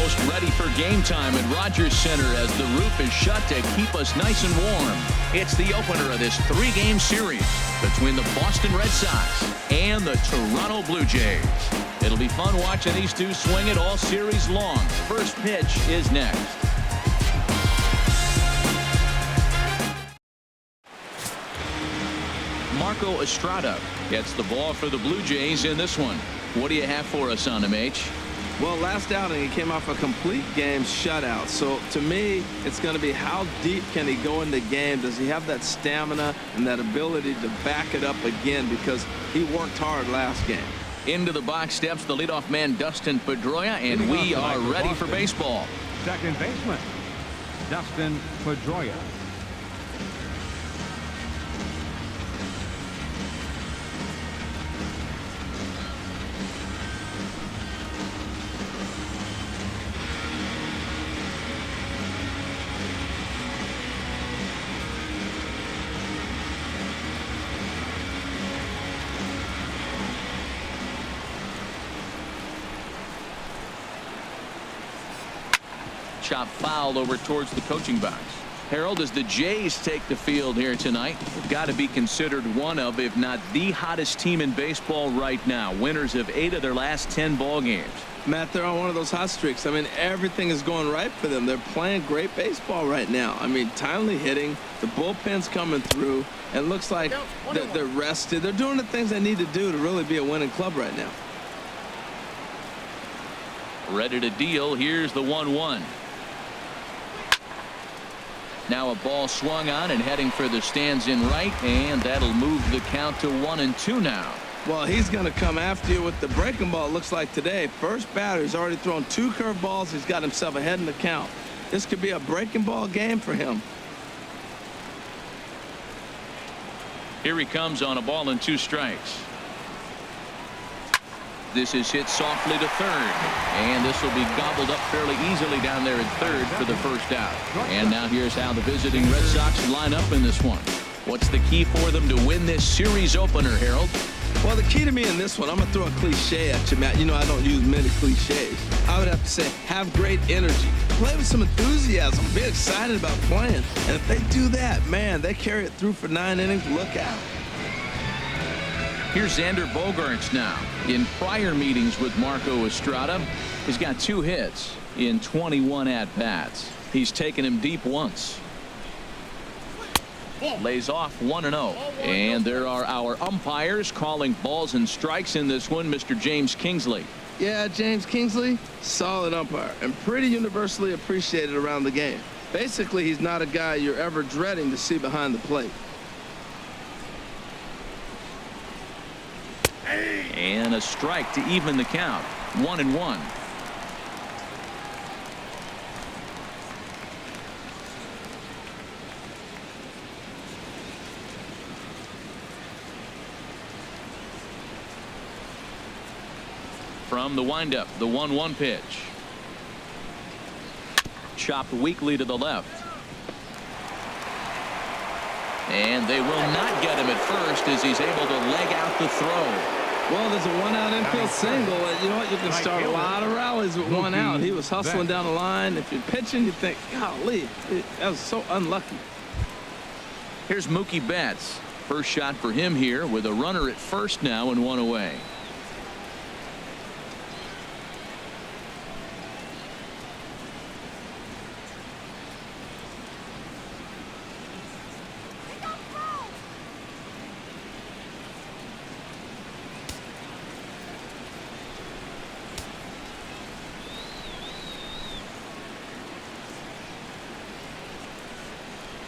almost ready for game time at Rogers Center as the roof is shut to keep us nice and warm. It's the opener of this 3-game series between the Boston Red Sox and the Toronto Blue Jays. It'll be fun watching these two swing it all series long. First pitch is next. Marco Estrada gets the ball for the Blue Jays in this one. What do you have for us on him, H? Well, last outing he came off a complete game shutout. So to me, it's going to be how deep can he go in the game? Does he have that stamina and that ability to back it up again? Because he worked hard last game. Into the box steps the leadoff man Dustin Pedroia, and we are ready for baseball. Second baseman Dustin Pedroia. Chop foul over towards the coaching box. Harold, as the Jays take the field here tonight, they've got to be considered one of, if not the hottest team in baseball right now. Winners of 8 of their last 10 ball games. Matt, they're on one of those hot streaks. I mean, everything is going right for them. They're playing great baseball right now. I mean, timely hitting, the bullpen's coming through, and it looks like they're rested. They're doing the things they need to do to really be a winning club right now. Ready to deal. Here's the 1-1. Now a ball swung on and heading for the stands in right, and that'll move the count to 1-2 now. Well, he's going to come after you with the breaking ball, it looks like today. First batter, he's already thrown 2 curveballs. He's got himself ahead in the count. This could be a breaking ball game for him. Here he comes on a ball and 2 strikes. This is hit softly to third, and this will be gobbled up fairly easily down there at third for the first out. And now here's how the visiting Red Sox line up in this one. What's the key for them to win this series opener, Harold? Well, the key to me in this one, I'm going to throw a cliche at you, Matt. You know I don't use many cliches. I would have to say have great energy. Play with some enthusiasm. Be excited about playing. And if they do that, man, they carry it through for 9 innings. Look out. Here's Xander Bogaerts now. In prior meetings with Marco Estrada, he's got 2 hits in 21 at-bats. He's taken him deep once. Lays off 1-0. And there are our umpires calling balls and strikes in this one. Mr. James Kingsley. Yeah, James Kingsley, solid umpire and pretty universally appreciated around the game. Basically, he's not a guy you're ever dreading to see behind the plate. And a strike to even the count. 1-1. From the windup, the 1-1 pitch. Chopped weakly to the left. And they will not get him at first as he's able to leg out the throw. Well, there's a 1-out infield single. And you know what? You can start a lot of rallies with 1 out. He was hustling down the line. If you're pitching, you think, golly, that was so unlucky. Here's Mookie Betts. First shot for him here with a runner at first now and 1 away.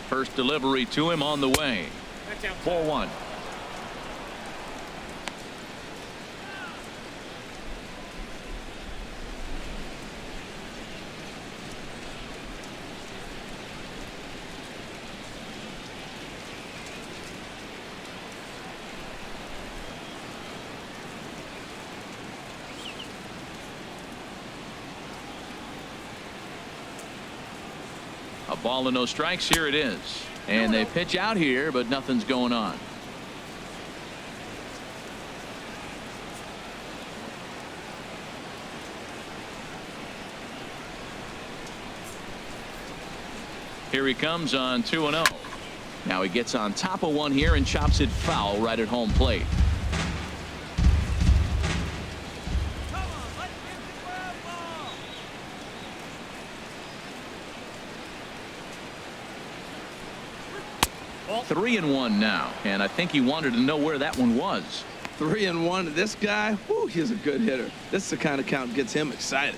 First delivery to him on the way. 4-1. A ball and no strikes. Here it is. And they pitch out here, but nothing's going on. Here he comes on 2-0. Now he gets on top of one here and chops it foul right at home plate. Well, 3-1 now, and I think he wanted to know where that one was. 3-1. This guy, whoo, he's a good hitter. This is the kind of count gets him excited.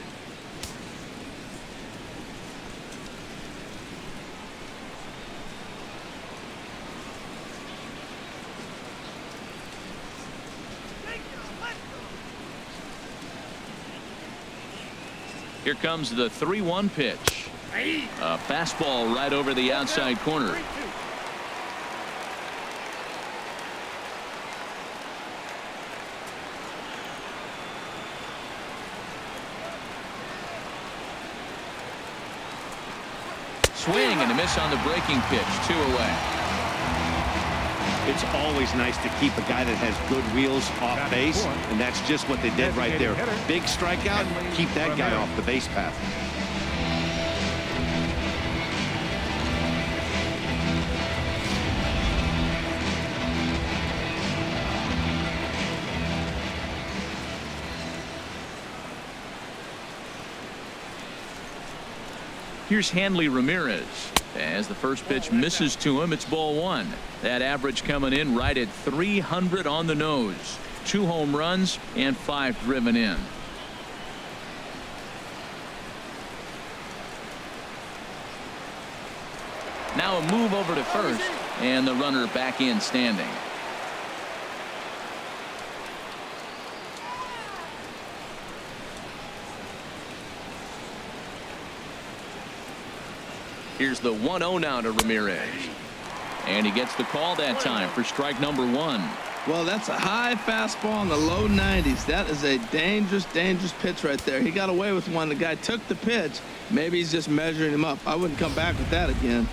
Here comes the 3-1 pitch. A fastball right over the outside corner. Swing and a miss on the breaking pitch. 2 away. It's always nice to keep a guy that has good wheels off base, and that's just what they did right there. Big strikeout, keep that guy off the base path. Here's Hanley Ramirez. As the first pitch misses to him, it's ball 1. That average coming in right at 300 on the nose. 2 home runs and 5 driven in. Now a move over to first, and the runner back in standing. Here's the 1-0 now to Ramirez. And he gets the call that time for strike number 1. Well, that's a high fastball in the low 90s. That is a dangerous, dangerous pitch right there. He got away with one. The guy took the pitch. Maybe he's just measuring him up. I wouldn't come back with that again.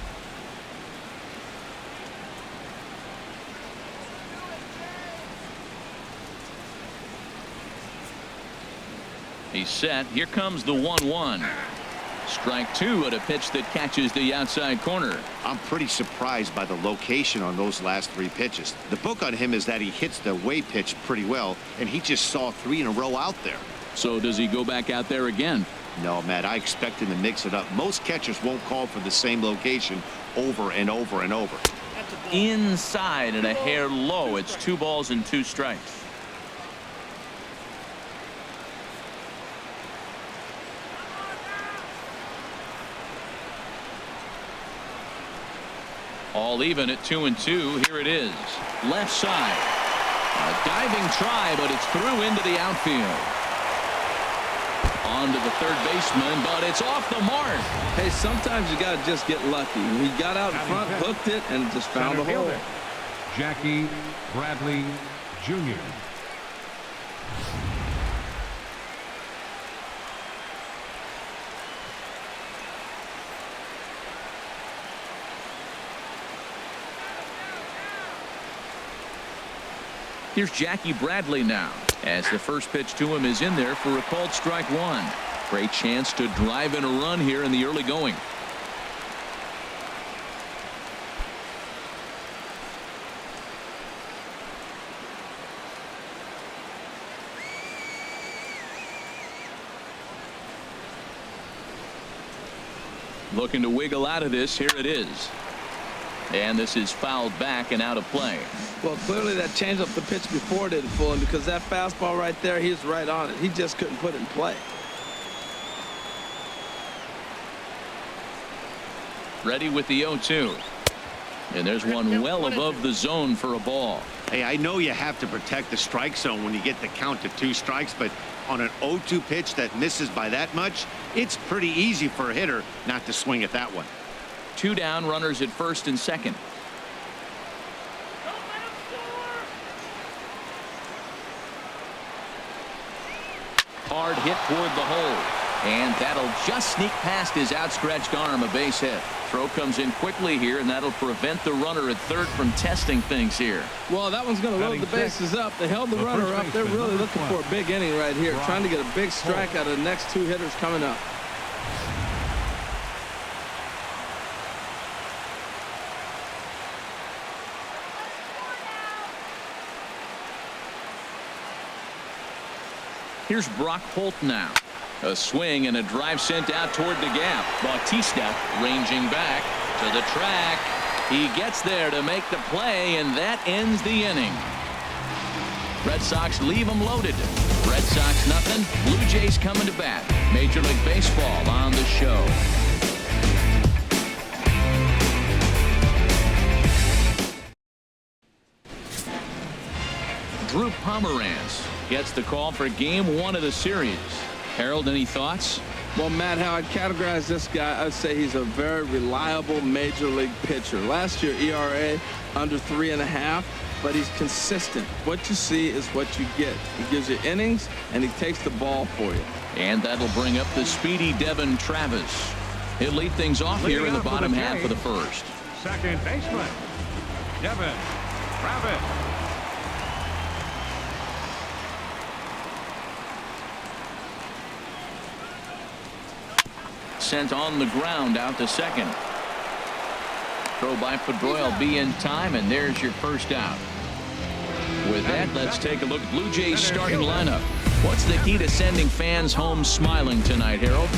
He's set. Here comes the 1-1. Strike 2 at a pitch that catches the outside corner. I'm pretty surprised by the location on those last 3 pitches. The book on him is that he hits the away pitch pretty well, and he just saw 3 in a row out there. So does he go back out there again? No, Matt, I expect him to mix it up. Most catchers won't call for the same location over and over and over. Inside and a hair low. It's 2 balls and 2 strikes. All even at 2-2. Here it is. Left side. A diving try, but it's through into the outfield. On to the third baseman, but it's off the mark. Hey, sometimes you got to just get lucky. He got out in front, hooked it, and just found the hole. Jackie Bradley Jr. Here's Jackie Bradley now, as the first pitch to him is in there for a called strike 1. Great chance to drive in a run here in the early going. Looking to wiggle out of this. Here it is. And this is fouled back and out of play. Well, clearly that changed up the pitch before didn't fool him, because that fastball right there, he was right on it. He just couldn't put it in play. Ready with the 0-2. And there's one well above the zone for a ball. Hey, I know you have to protect the strike zone when you get the count to 2 strikes, but on an 0-2 pitch that misses by that much, it's pretty easy for a hitter not to swing at that one. 2 down, runners at first and second. Hard hit toward the hole, and that'll just sneak past his outstretched arm. A base hit. Throw comes in quickly here, and that'll prevent the runner at third from testing things here. Well, that one's going to load the bases up. They held the runner up. They're really looking for a big inning right here, trying to get a big strike out of the next 2 hitters coming up. Here's Brock Holt now. A swing and a drive sent out toward the gap. Bautista ranging back to the track. He gets there to make the play, and that ends the inning. Red Sox leave them loaded. Red Sox nothing. Blue Jays coming to bat. Major League Baseball on the show. Drew Pomeranz gets the call for game 1 of the series. Harold, any thoughts? Well, Matt, how I'd categorize this guy, I'd say he's a very reliable major league pitcher. Last year, ERA under 3.5, but he's consistent. What you see is what you get. He gives you innings, and he takes the ball for you. And that'll bring up the speedy Devin Travis. He'll lead things off here in the bottom half of the first. Second baseman, Devin Travis. Sent on the ground out to second. Throw by Pedroia will be in time, and there's your first out. With that, let's take a look at Blue Jays starting lineup. What's the key to sending fans home smiling tonight, Harold?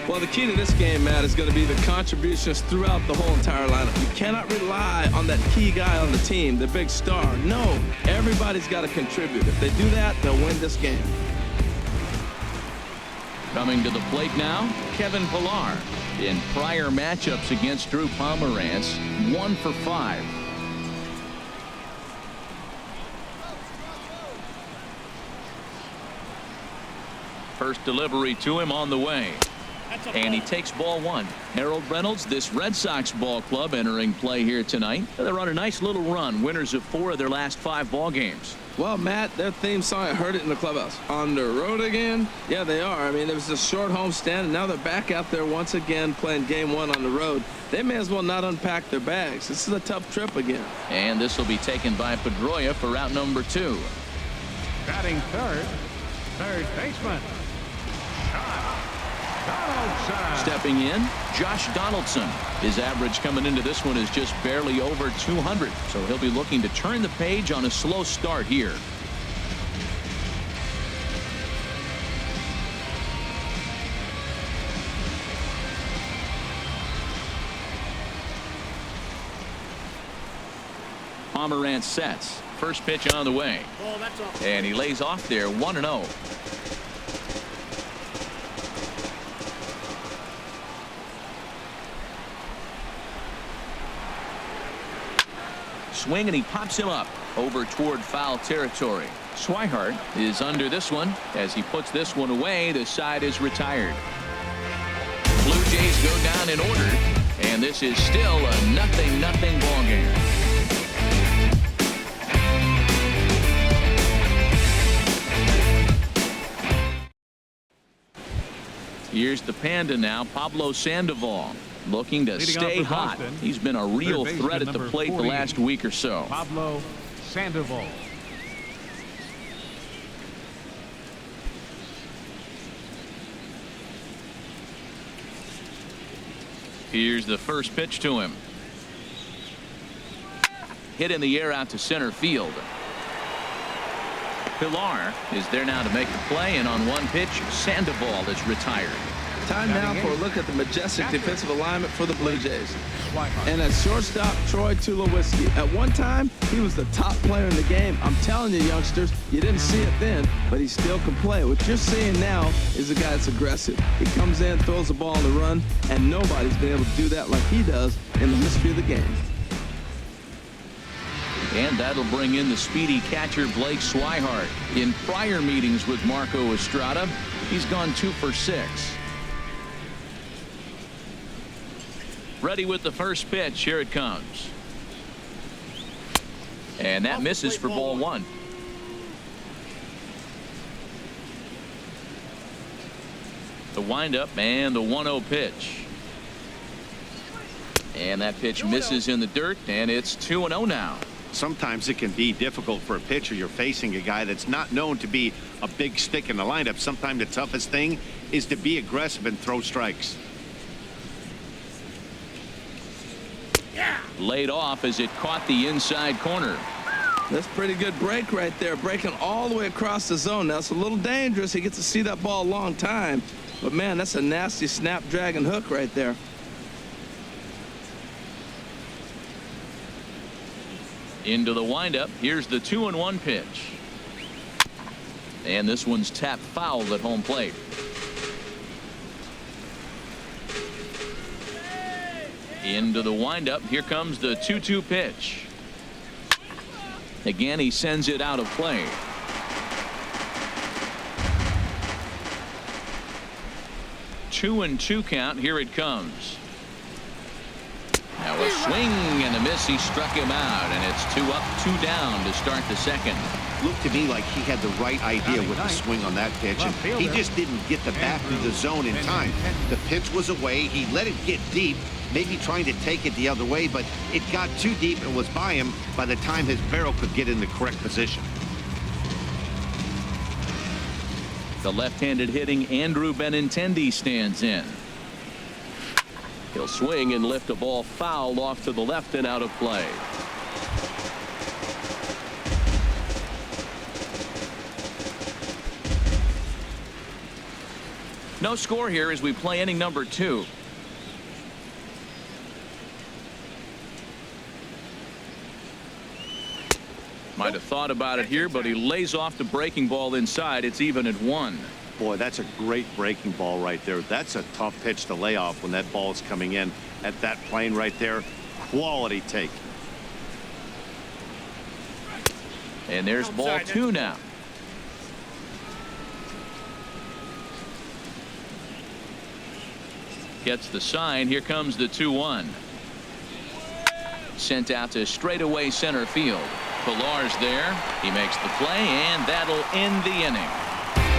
Well, the key to this game, Matt, is going to be the contributions throughout the whole entire lineup. You cannot rely on that key guy on the team, the big star. No, everybody's got to contribute. If they do that, they'll win this game. Coming to the plate now, Kevin Pillar. In prior matchups against Drew Pomeranz, 1 for 5. First delivery to him on the way. And he takes ball 1. Harold Reynolds, this Red Sox ball club entering play here tonight. They're on a nice little run, winners of 4 of their last 5 ball games. Well, Matt, their theme song, I heard it in the clubhouse. On the road again? Yeah, they are. I mean, it was a short homestand, and now they're back out there once again playing game 1 on the road. They may as well not unpack their bags. This is a tough trip again. And this will be taken by Pedroia for route number 2. Batting third baseman, Donaldson. Stepping in, Josh Donaldson. His average coming into this one is just barely over 200, so he'll be looking to turn the page on a slow start here. Pomeranz sets. First pitch on the way. And he lays off there 1-0. Swing, and he pops him up over toward foul territory. Swihart is under this one. As he puts this one away, the side is retired. Blue Jays go down in order, and this is still a 0-0 ball game. Here's the Panda now, Pablo Sandoval, looking to stay hot. He's been a real threat at the plate the last week or so. Pablo Sandoval. Here's the first pitch to him. Hit in the air out to center field. Pillar is there now to make the play, and on one pitch, Sandoval is retired. Time now for a look at the majestic defensive alignment for the Blue Jays. And at shortstop, Troy Tulowitzki. At one time, he was the top player in the game. I'm telling you, youngsters, you didn't see it then, but he still can play. What you're seeing now is a guy that's aggressive. He comes in, throws the ball on the run, and nobody's been able to do that like he does in the history of the game. And that'll bring in the speedy catcher Blake Swihart. In prior meetings with Marco Estrada, he's gone 2 for 6. Ready with the first pitch. Here it comes. And that misses for ball 1. The windup and the 1-0 pitch. And that pitch misses in the dirt, and it's 2-0 now. Sometimes it can be difficult for a pitcher. You're facing a guy that's not known to be a big stick in the lineup. Sometimes the toughest thing is to be aggressive and throw strikes. Laid off as it caught the inside corner. That's a pretty good break right there, breaking all the way across the zone. Now, it's a little dangerous. He gets to see that ball a long time. But, man, that's a nasty snapdragon hook right there. Into the windup. Here's the 2-1 pitch. And this one's tapped foul at home plate. Into the windup. Here comes the 2-2 pitch. Again, he sends it out of play. Two and two count. Here it comes. Now a swing and a miss. He struck him out, and it's 2 up, 2 down to start the second. Looked to me like he had the right idea with the swing on that pitch, and he just didn't get the bat through the zone in time. The pitch was away. He let it get deep, maybe trying to take it the other way, but it got too deep and was by him by the time his barrel could get in the correct position. The left-handed hitting Andrew Benintendi stands in. He'll swing and lift a ball foul off to the left and out of play. No score here as we play inning number 2. Might have thought about it here, but he lays off the breaking ball inside. It's even at 1. Boy, that's a great breaking ball right there. That's a tough pitch to lay off when that ball is coming in at that plane right there. Quality take. And there's ball 2 now. Gets the sign. Here comes the 2-1. Sent out to straightaway center field. Pilar's there. He makes the play, and that'll end the inning.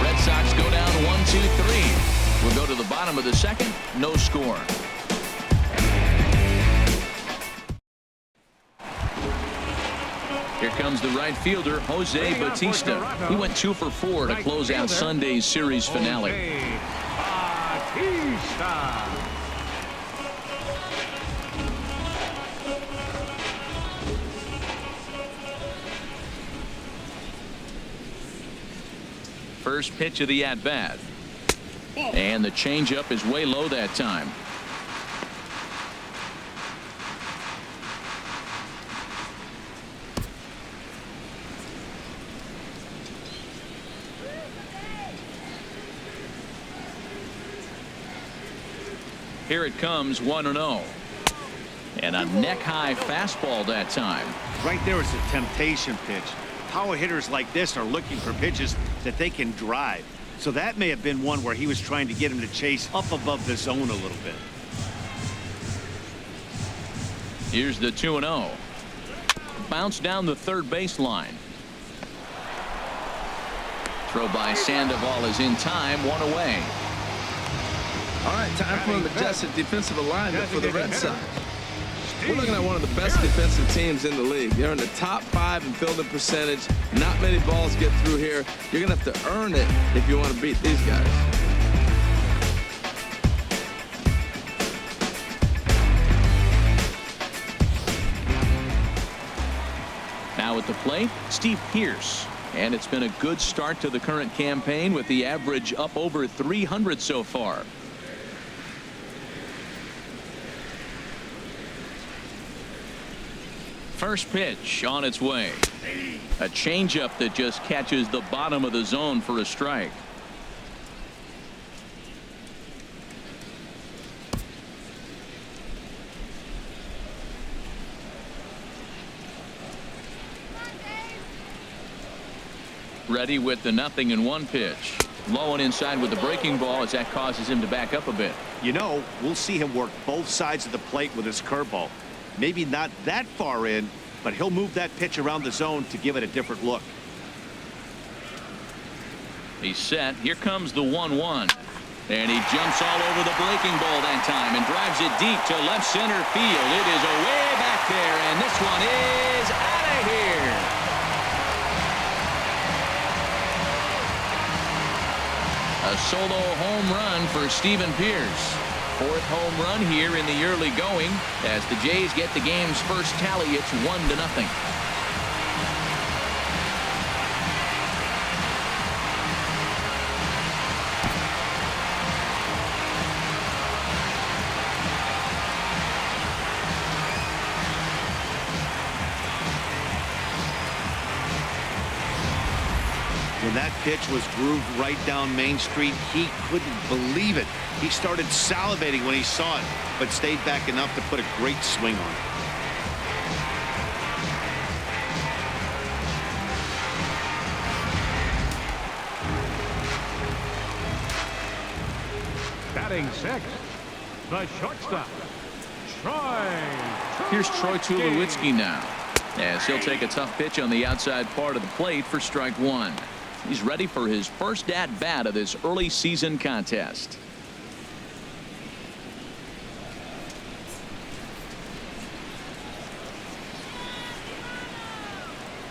Red Sox go down 1-2-3. We'll go to the bottom of the second. No score. Here comes the right fielder, Jose Bautista. He went 2 for 4 to close out Sunday's series finale. Bautista. First pitch of the at-bat. And the changeup is way low that time. Here it comes, 1-0. And a neck-high fastball that time. Right there is a temptation pitch. Power hitters like this are looking for pitches that they can drive. So that may have been one where he was trying to get him to chase up above the zone a little bit. Here's the 2-0. Bounce down the third baseline. Throw by Sandoval is in time, 1 away. All right, time for a majestic defensive alignment for the Red Sox. We're looking at one of the best defensive teams in the league. They're in the top 5 in fielding percentage. Not many balls get through here. You're going to have to earn it if you want to beat these guys. Now at the plate, Steve Pearce. And it's been a good start to the current campaign with the average up over 300 so far. First pitch on its way. A changeup that just catches the bottom of the zone for a strike. Ready with the 0-1 pitch. Low and inside with the breaking ball as that causes him to back up a bit. You know, we'll see him work both sides of the plate with his curveball. Maybe not that far in, but he'll move that pitch around the zone to give it a different look. He's set. Here comes the 1-1. And he jumps all over the breaking ball that time and drives it deep to left center field. It is away back there, and this one is out of here. A solo home run for Stephen Pearce. 4th home run here in the early going as the Jays get the game's first tally. It's 1-0. When that pitch was grooved right down Main Street, he couldn't believe it. He started salivating when he saw it, but stayed back enough to put a great swing on it. Batting sixth, the shortstop, Troy. Here's Troy Tulowitzki now, as he'll take a tough pitch on the outside part of the plate for strike one. He's ready for his first at-bat of this early season contest.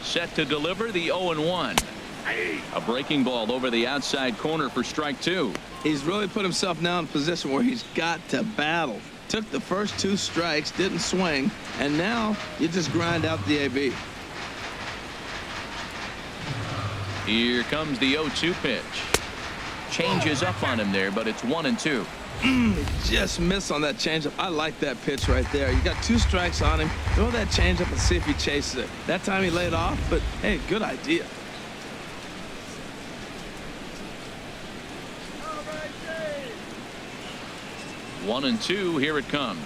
Set to deliver the 0-1. A breaking ball over the outside corner for strike two. He's really put himself now in a position where he's got to battle. Took the first 2 strikes, didn't swing, and now you just grind out the AB. Here comes the 0-2 pitch. Changes up on him there, but it's 1-2. Just missed on that changeup. I like that pitch right there. You got 2 strikes on him. Throw that changeup and see if he chases it. That time he laid off, but hey, good idea. One and two. Here it comes.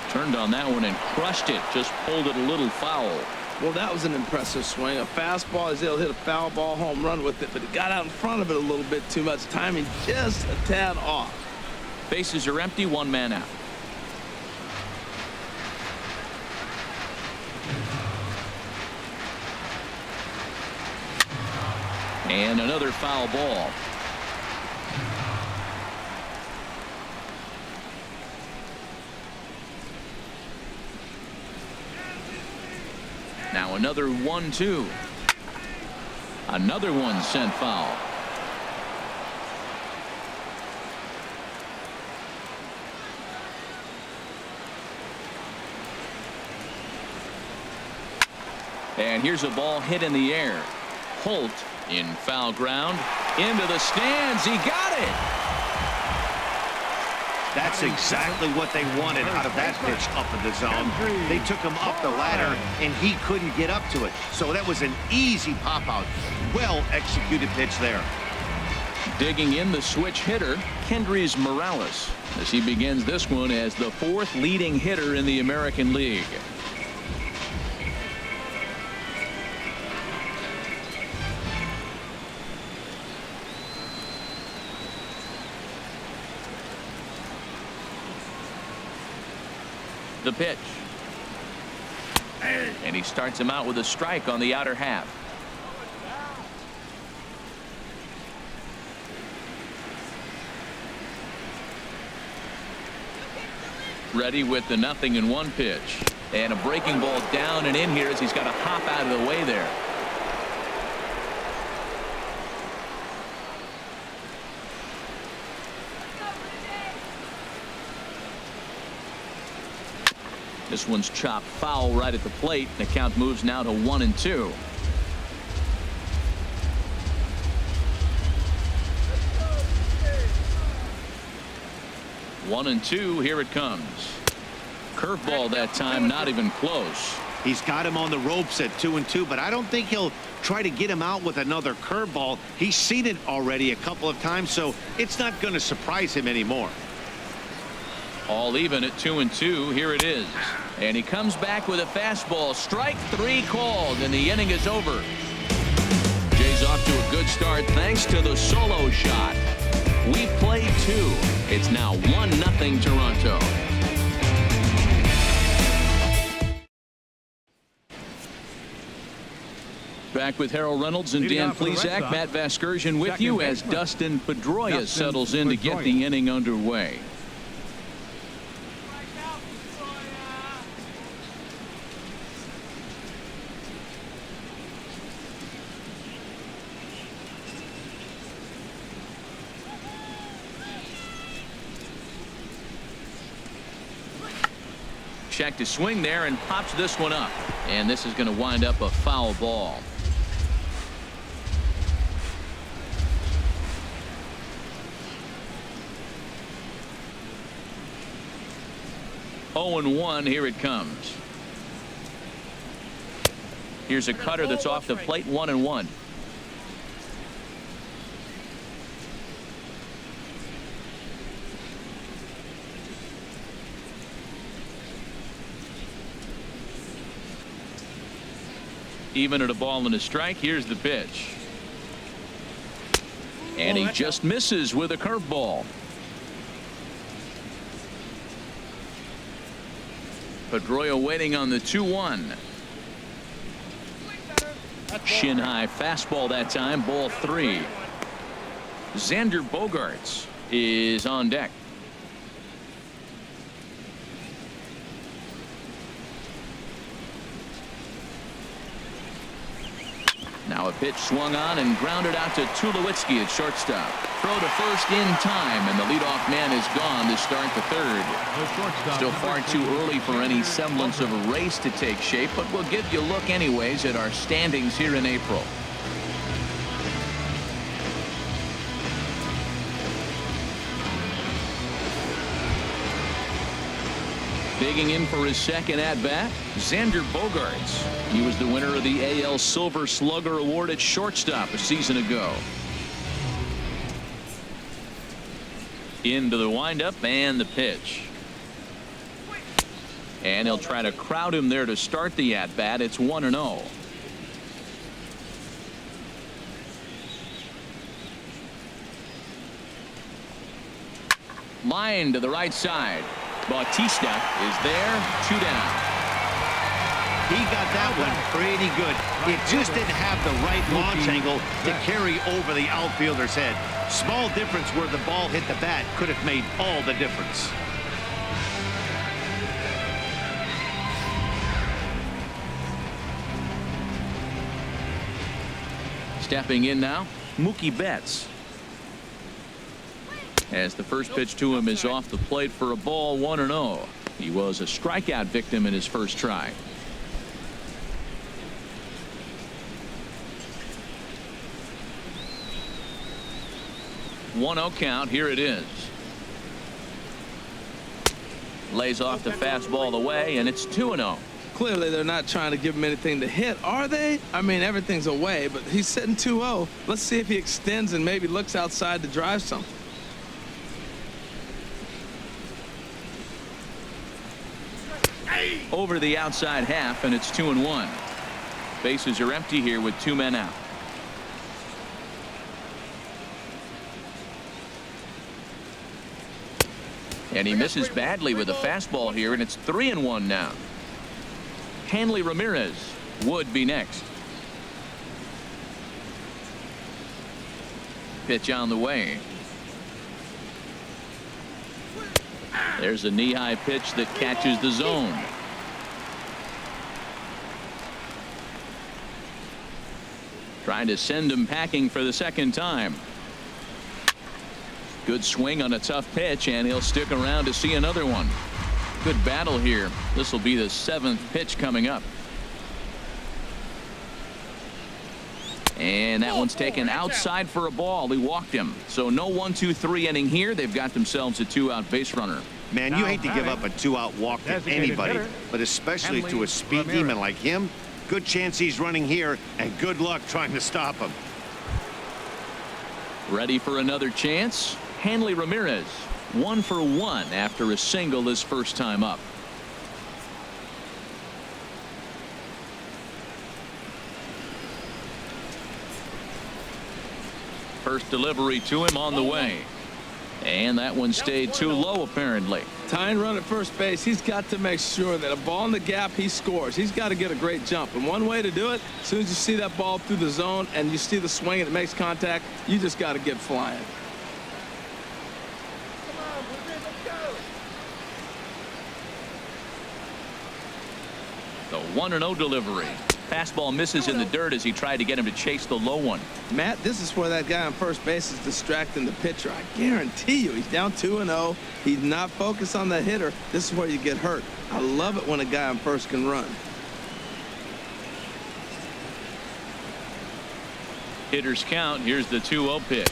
Turned on that one and crushed it. Just pulled it a little foul. Well, that was an impressive swing. A fastball, he'll hit a foul ball home run with it, but he got out in front of it a little bit too much. Timing just a tad off. Bases are empty. 1 man out. And another foul ball. Now another 1-2. Another one sent foul. And here's a ball hit in the air. Holt in foul ground. Into the stands. He got it. That's exactly what they wanted out of that pitch up in the zone. They took him up the ladder, and he couldn't get up to it. So that was an easy pop-out. Well-executed pitch there. Digging in the switch hitter, Kendrys Morales, as he begins this one as the 4th leading hitter in the American League. The pitch. And he starts him out with a strike on the outer half. Ready with the 0-1 pitch. And a breaking ball down and in here as he's got to hop out of the way there. This one's chopped foul right at the plate. The count moves now to 1-2. One and two. Here it comes. Curveball that time, not even close. He's got him on the ropes at 2-2, but I don't think he'll try to get him out with another curveball. He's seen it already a couple of times, so it's not going to surprise him anymore. All even at 2-2. Here it is. And he comes back with a fastball. Strike 3 called, and the inning is over. Jay's off to a good start thanks to the solo shot. We played 2. It's now 1-0 Toronto. Back with Harold Reynolds and Dan Plesac. Matt Vasgersian with you as Dustin Pedroia settles in to get the inning underway. Check to swing there and pops this one up. And this is going to wind up a foul ball. Oh and 1. Here it comes. Here's a cutter that's off the plate. 1-1. Even at a ball and a strike, here's the pitch. And he just misses with a curveball. Pedroia waiting on the 2-1. Shin high fastball that time, ball 3. Xander Bogaerts is on deck. Now a pitch swung on and grounded out to Tulowitzki at shortstop. Throw to first in time, and the leadoff man is gone to start the third. Still far too early for any semblance of a race to take shape, but we'll give you a look anyways at our standings here in April. Digging in for his second at-bat, Xander Bogaerts. He was the winner of the AL Silver Slugger Award at shortstop a season ago. Into the windup and the pitch. And he'll try to crowd him there to start the at-bat. It's 1-0. Line to the right side. Bautista is there, 2 down. He got that one pretty good. It just didn't have the right launch angle to carry over the outfielder's head. Small difference where the ball hit the bat could have made all the difference. Stepping in now, Mookie Betts. As the first pitch to him is off the plate for a ball, 1-0. He was a strikeout victim in his first try. One-0 count. Here it is. Lays off the fastball away, and it's 2-0. Clearly, they're not trying to give him anything to hit, are they? I mean, everything's away, but he's sitting 2-0. Let's see if he extends and maybe looks outside to drive something. Over the outside half, and it's 2-1. Bases are empty here with 2 men out. And he misses badly with a fastball here, and it's 3-1 now. Hanley Ramirez would be next. Pitch on the way. There's a knee-high pitch that catches the zone. Trying to send him packing for the second time. Good swing on a tough pitch, and he'll stick around to see another one. Good battle here. This will be the 7th pitch coming up. And that one's taken outside for a ball. He walked him. So no 1-2-3 inning here. They've got themselves a 2-out base runner. Man, you hate to give up a 2-out walk to anybody, but especially to a speed demon like him. Good chance he's running here, and good luck trying to stop him. Ready for another chance? Hanley Ramirez, 1 for 1 after a single his first time up. First delivery to him on the way. And that one stayed too low, apparently. Tying run at first base, he's got to make sure that a ball in the gap, he scores. He's got to get a great jump. And one way to do it, as soon as you see that ball through the zone and you see the swing and it makes contact, you just got to get flying. The 1-0 delivery. Fastball misses in the dirt as he tried to get him to chase the low one. Matt, this is where that guy on first base is distracting the pitcher. I guarantee you he's down 2-0. He's not focused on the hitter. This is where you get hurt. I love it when a guy on first can run. Hitters count. Here's the 2-0 pitch.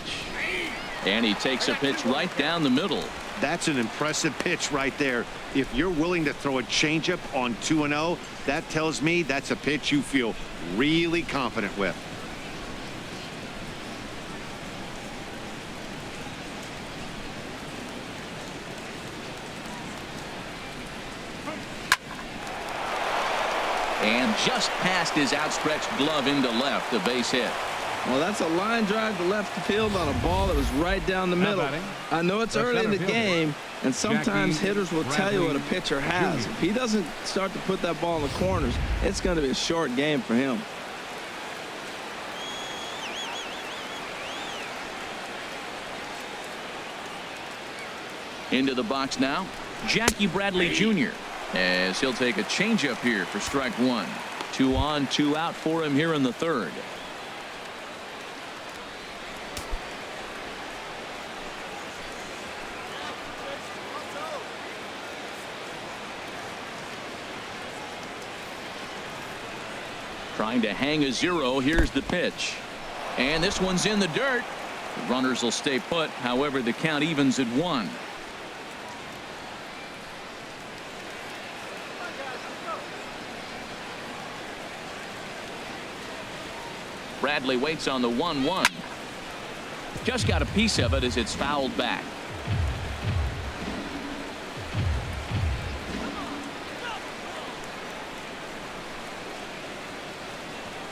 And he takes a pitch right down the middle. That's an impressive pitch right there. If you're willing to throw a changeup on 2-0, that tells me that's a pitch you feel really confident with. And just past his outstretched glove into left, a base hit. Well, that's a line drive to left field on a ball that was right down the middle. I know it's early in the game, and sometimes hitters will tell you what a pitcher has. If he doesn't start to put that ball in the corners, it's going to be a short game for him. Into the box now, Jackie Bradley Jr. as he'll take a changeup here for strike one. 2 on, 2 out for him here in the third. Trying to hang a 0. Here's the pitch. And this one's in the dirt. The runners will stay put. However, the count evens at 1. Bradley waits on the 1-1. Just got a piece of it as it's fouled back.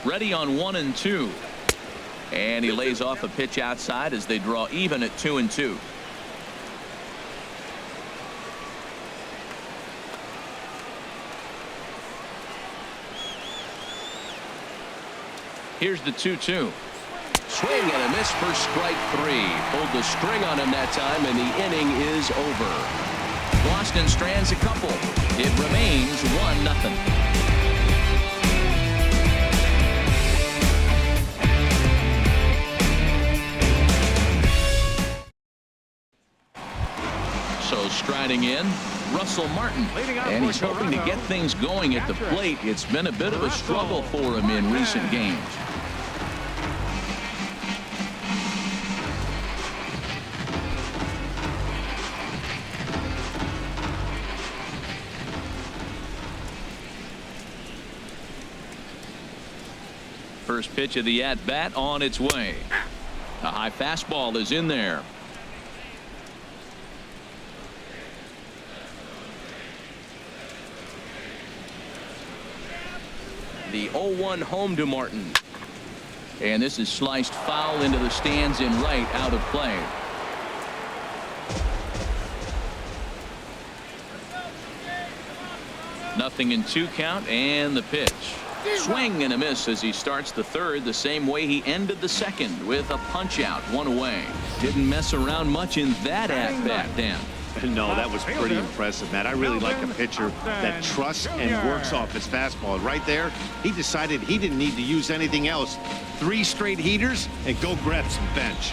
Ready on 1-2. And he lays off a pitch outside as they draw even at 2-2. Here's the 2-2. Swing and a miss for strike 3. Pulled the string on him that time, and the inning is over. Boston strands a couple. It remains 1-0. So striding in, Russell Martin, and he's hoping to get things going at the plate. It's been a bit of a struggle for him in recent games. First pitch of the at-bat on its way. A high fastball is in there. The 0-1 home to Martin. And this is sliced foul into the stands in right, out of play. Nothing in 2 count, and the pitch. Swing and a miss as he starts the third the same way he ended the second, with a punch out, 1 away. Didn't mess around much in that at-bat, Dan. No, that was pretty impressive, Matt. I really like a pitcher that trusts and works off his fastball. Right there, he decided he didn't need to use anything else. 3 straight heaters and go grab some bench.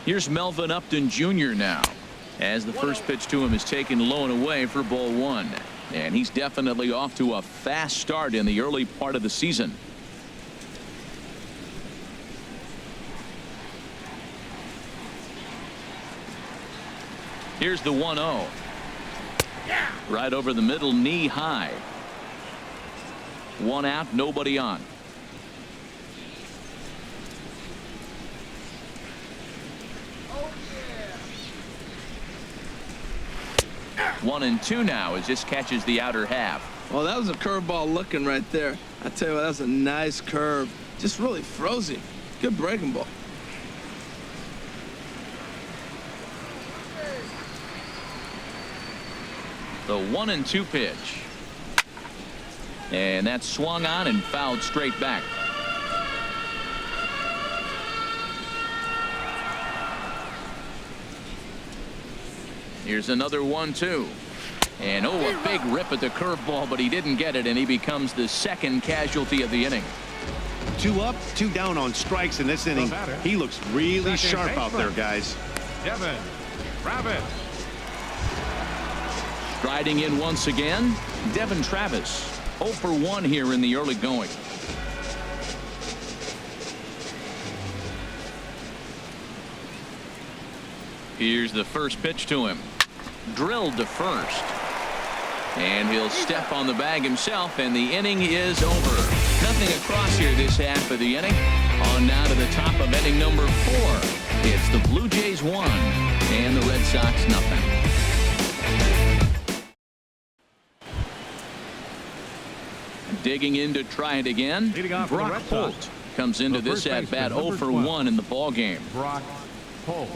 Here's Melvin Upton Jr. now, as the first pitch to him is taken low and away for ball 1. And he's definitely off to a fast start in the early part of the season. Here's the 1-0. Right over the middle, knee high. 1 out, nobody on. One and 2 now as this catches the outer half. Well, that was a curveball looking right there. I tell you what, that was a nice curve. Just really froze him. Good breaking ball. The 1-2 pitch. And that's swung on and fouled straight back. Here's another 1-2. And oh, a big rip at the curveball, but he didn't get it, and he becomes the second casualty of the inning. 2 up, 2 down on strikes in this inning. He looks really sharp out there, guys. Devin Travis. Striding in once again, Devin Travis. 0 for 1 here in the early going. Here's the first pitch to him. Drilled to first. And he'll step on the bag himself, and the inning is over. Nothing across here this half of the inning. On now to the top of inning number 4. It's the Blue Jays 1 and the Red Sox nothing. Digging in to try it again. Leading off for the Brock Red Sox, Holt comes into the this first at bat baseman, 0 for number 1 in the ball game. Brock Holt.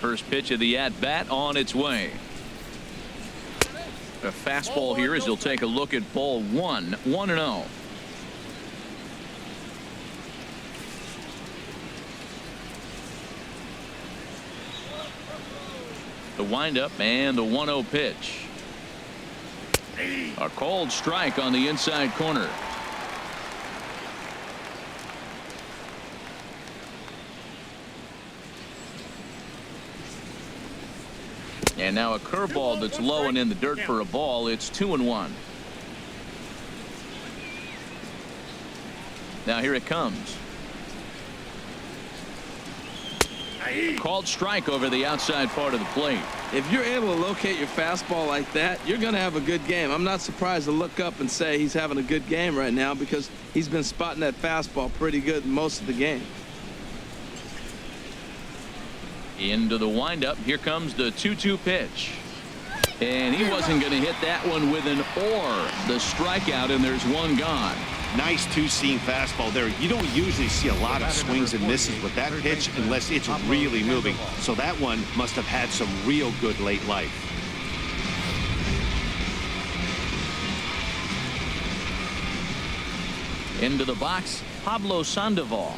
First pitch of the at bat on its way. A fastball here as he'll take a look at ball 1, 1-0. The windup and the 1-0 pitch. A called strike on the inside corner. And now a curveball that's low and in the dirt for a ball. It's 2-1. Now here it comes. Called strike over the outside part of the plate. If you're able to locate your fastball like that, you're going to have a good game. I'm not surprised to look up and say he's having a good game right now because he's been spotting that fastball pretty good most of the game. Into the windup. Here comes the 2-2 pitch. And he wasn't going to hit that one with an or. The strikeout, and there's one gone. Nice two-seam fastball there. You don't usually see a lot of swings and misses with that pitch unless it's really moving. So that one must have had some real good late life. Into the box, Pablo Sandoval.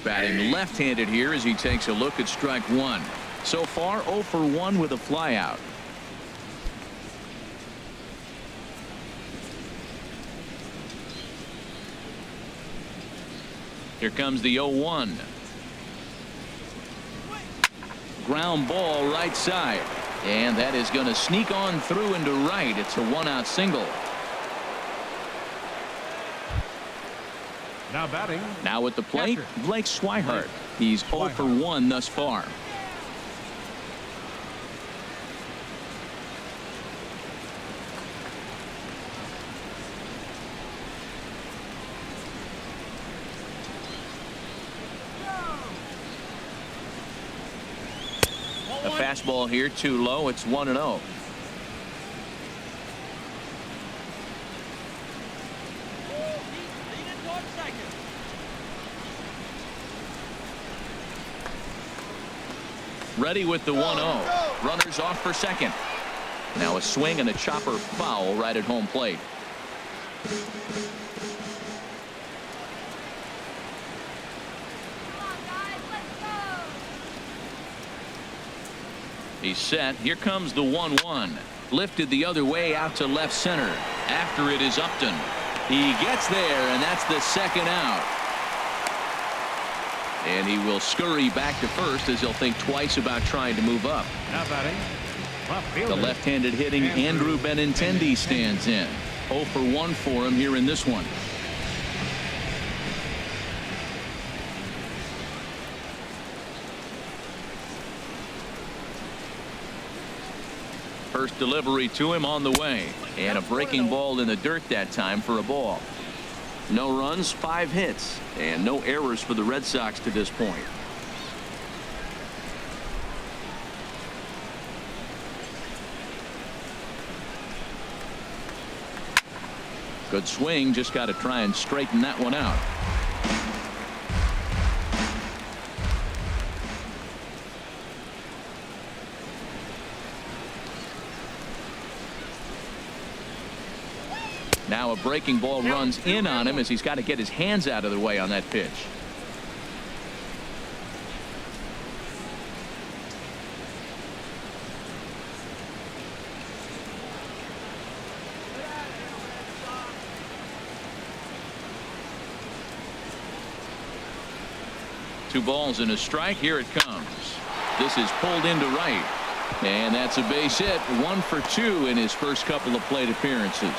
Batting left-handed here as he takes a look at strike 1. So far 0 for 1 with a flyout. Here comes the 0-1. Ground ball right side. And that is going to sneak on through into right. It's a 1-out single. Now batting. Now at the plate, catcher, Blake Swihart. He's 0 for 1 thus far. A fastball here too low. It's 1-0. Ready with the 1-0. Runners off for second. Now a swing and a chopper foul right at home plate. He's set. Here comes the 1-1. Lifted the other way out to left center. After it is Upton. He gets there, and that's the second out. And he will scurry back to first as he'll think twice about trying to move up. Now batting. The left-handed hitting Andrew Benintendi stands in. 0 for 1 for him here in this one. First delivery to him on the way. And a breaking ball in the dirt that time for a ball. No runs, 5 hits, and no errors for the Red Sox to this point. Good swing, just got to try and straighten that one out. Now a breaking ball runs in on him as he's got to get his hands out of the way on that pitch. Two balls and a strike. Here it comes. This is pulled into right. And that's a base hit. 1 for 2 in his first couple of plate appearances.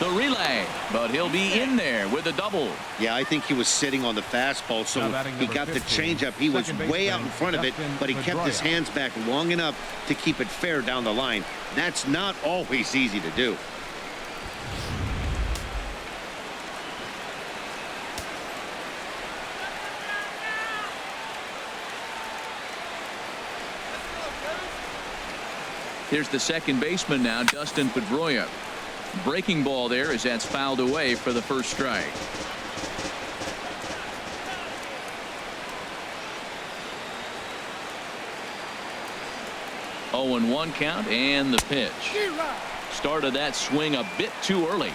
The relay, but he'll be in there with a double. Yeah, I think he was sitting on the fastball, so he got the changeup. He was way out in front of it, but he kept his hands back long enough to keep it fair down the line. That's not always easy to do. Here's the second baseman now, Dustin Pedroia. Breaking ball there as that's fouled away for the first strike. Oh, and 1 count, and the pitch. Started that swing a bit too early.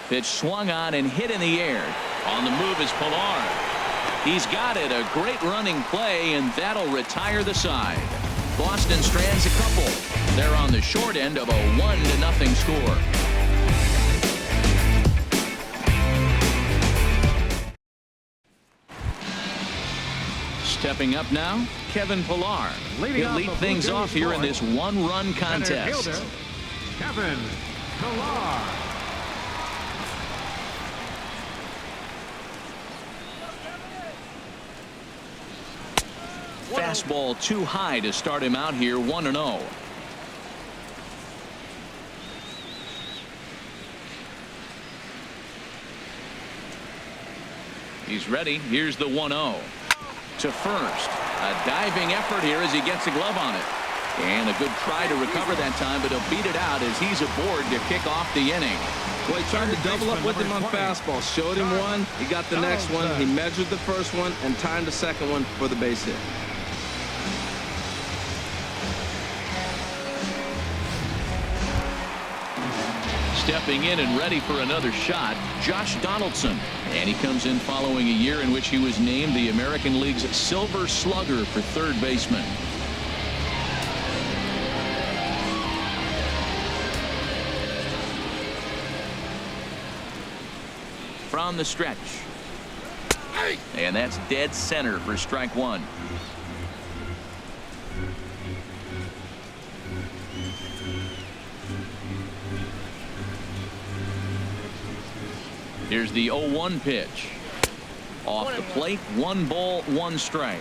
Pitch swung on and hit in the air. On the move is Pilar. He's got it. A great running play, and that'll retire the side. Boston strands a couple. They're on the short end of a 1-0 score. Stepping up now, Kevin Pilar. He'll lead things off here in this 1-run contest. Kevin Pilar. Fastball too high to start him out here, 1-0. He's ready. Here's the 1-0 to first. A diving effort here as he gets a glove on it. And a good try to recover that time, but he'll beat it out as he's aboard to kick off the inning. Well, he tried to double up with him on fastball. Showed him one. He got the next one. He measured the first one and timed the second one for the base hit. Stepping in and ready for another shot, Josh Donaldson. And he comes in following a year in which he was named the American League's Silver Slugger for third baseman. From the stretch. And that's dead center for strike 1. Here's the 0-1 pitch. Off the plate, 1 ball, 1 strike.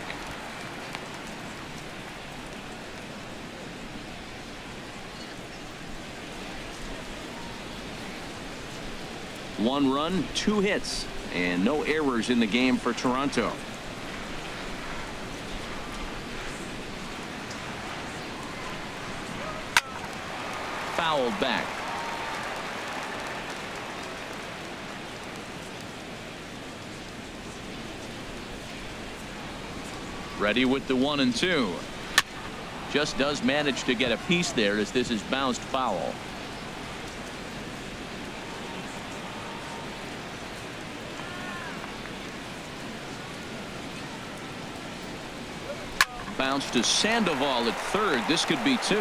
One run, 2 hits, and no errors in the game for Toronto. Fouled back. Ready with the 1 and 2. Just does manage to get a piece there as this is bounced foul. Bounce to Sandoval at third. This could be 2.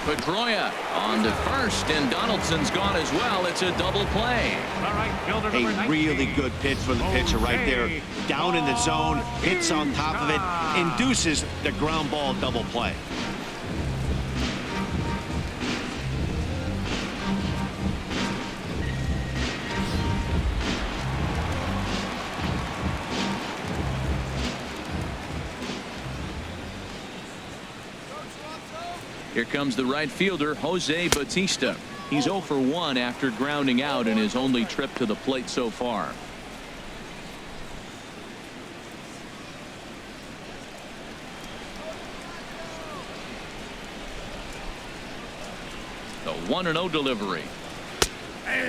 Pedroia on to first, and Donaldson's gone as well. It's a double play. A really good pitch from the pitcher right there. Down in the zone, hits on top of it, induces the ground ball double play. Here comes the right fielder, Jose Bautista. He's 0 for 1 after grounding out in his only trip to the plate so far. The 1-0 delivery.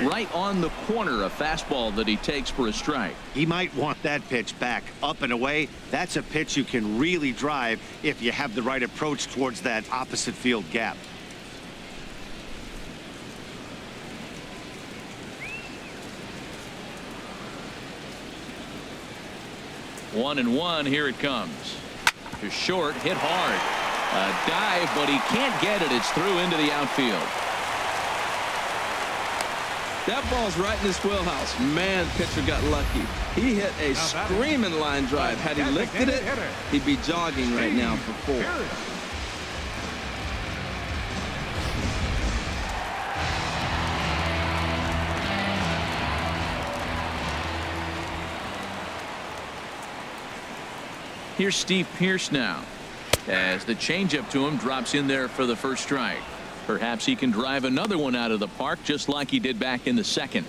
Right on the corner, a fastball that he takes for a strike. He might want that pitch back, up and away. That's a pitch you can really drive if you have the right approach towards that opposite field gap. One and 1, here it comes. To short, hit hard. A dive, but he can't get it. It's through into the outfield. That ball's right in his wheelhouse. Man, pitcher got lucky. He hit a screaming line drive. Had he lifted it, he'd be jogging right now for 4. Here's Steve Pearce now as the changeup to him drops in there for the first strike. Perhaps he can drive another one out of the park just like he did back in the second.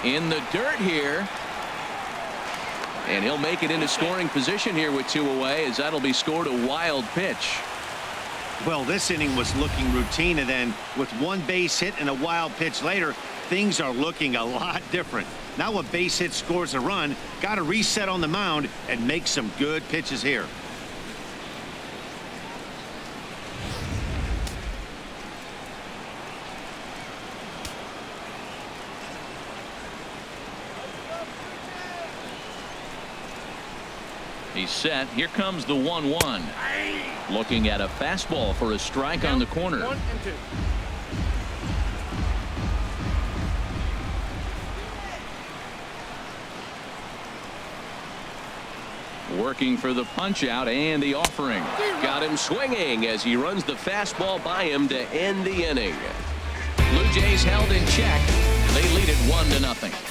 In the dirt here. And he'll make it into scoring position here with 2 away, as that'll be scored a wild pitch. Well, this inning was looking routine, and then with 1 base hit and a wild pitch later, things are looking a lot different. Now a base hit scores a run, got to reset on the mound and make some good pitches here. He's set. Here comes the 1-1. Looking at a fastball for a strike on the corner. 1 and 2. Working for the punch out and the offering. Got him swinging as he runs the fastball by him to end the inning. Blue Jays held in check. They lead it 1-0.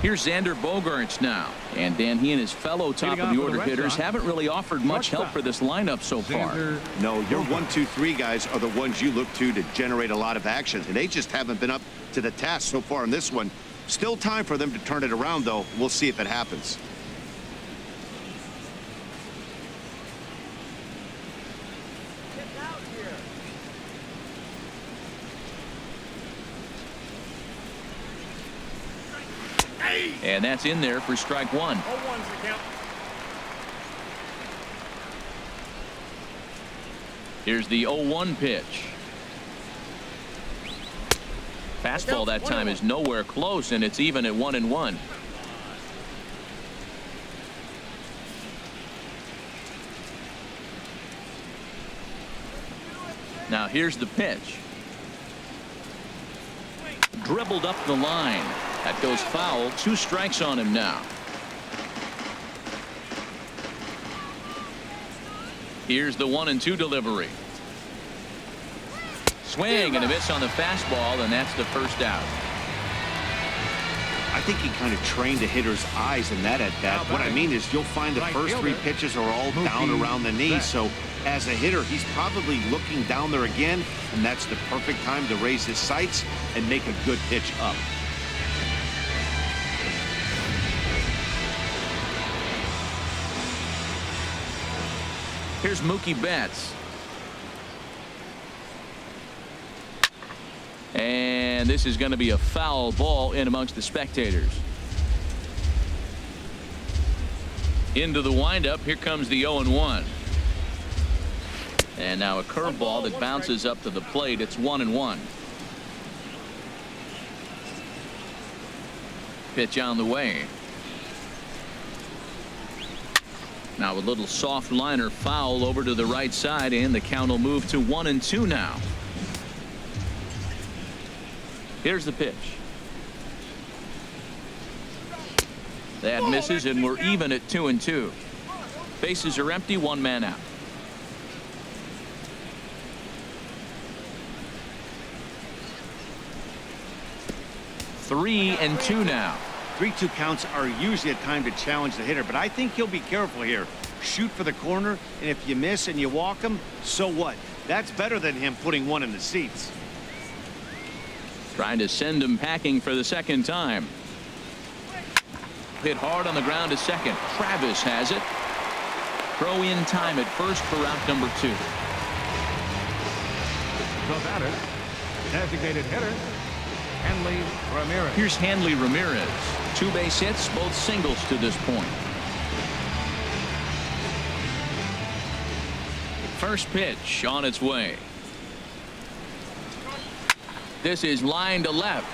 Here's Xander Bogaerts now. And Dan, he and his fellow top-of-the-order hitters haven't really offered much help for this lineup so far. No, your 1, 2, 3 guys are the ones you look to generate a lot of action, and they just haven't been up to the task so far in this one. Still time for them to turn it around, though. We'll see if it happens. And that's in there for strike 1. 0-1's the count. Here's the 0-1 pitch. Fastball that time is nowhere close, and it's even at 1-1. Now here's the pitch. Dribbled up the line. That goes foul. 2 strikes on him now. Here's the 1-2 delivery. Swing and a miss on the fastball, and that's the first out. I think he kind of trained the hitter's eyes in that at-bat. What I mean is you'll find the first 3 pitches are all down around the knee. So as a hitter, he's probably looking down there again, and that's the perfect time to raise his sights and make a good pitch up. Here's Mookie Betts. And this is going to be a foul ball in amongst the spectators. Into the windup. Here comes the 0-1. And now a curveball that bounces up to the plate. It's 1-1. Pitch on the way. Now a little soft liner foul over to the right side, and the count will move to 1-2 now. Here's the pitch. That misses, and we're even at 2-2. Bases are empty, 1 man out. Three and 2 now. 3-2 counts are usually a time to challenge the hitter, but I think he'll be careful here. Shoot for the corner, and if you miss and you walk him, so what? That's better than him putting one in the seats. Trying to send him packing for the second time. Hit hard on the ground to second. Travis has it. Throw in time at first for out number 2. The batter, designated hitter, Hanley Ramirez. Here's Hanley Ramirez. 2 base hits, both singles to this point. First pitch on its way. This is line to left.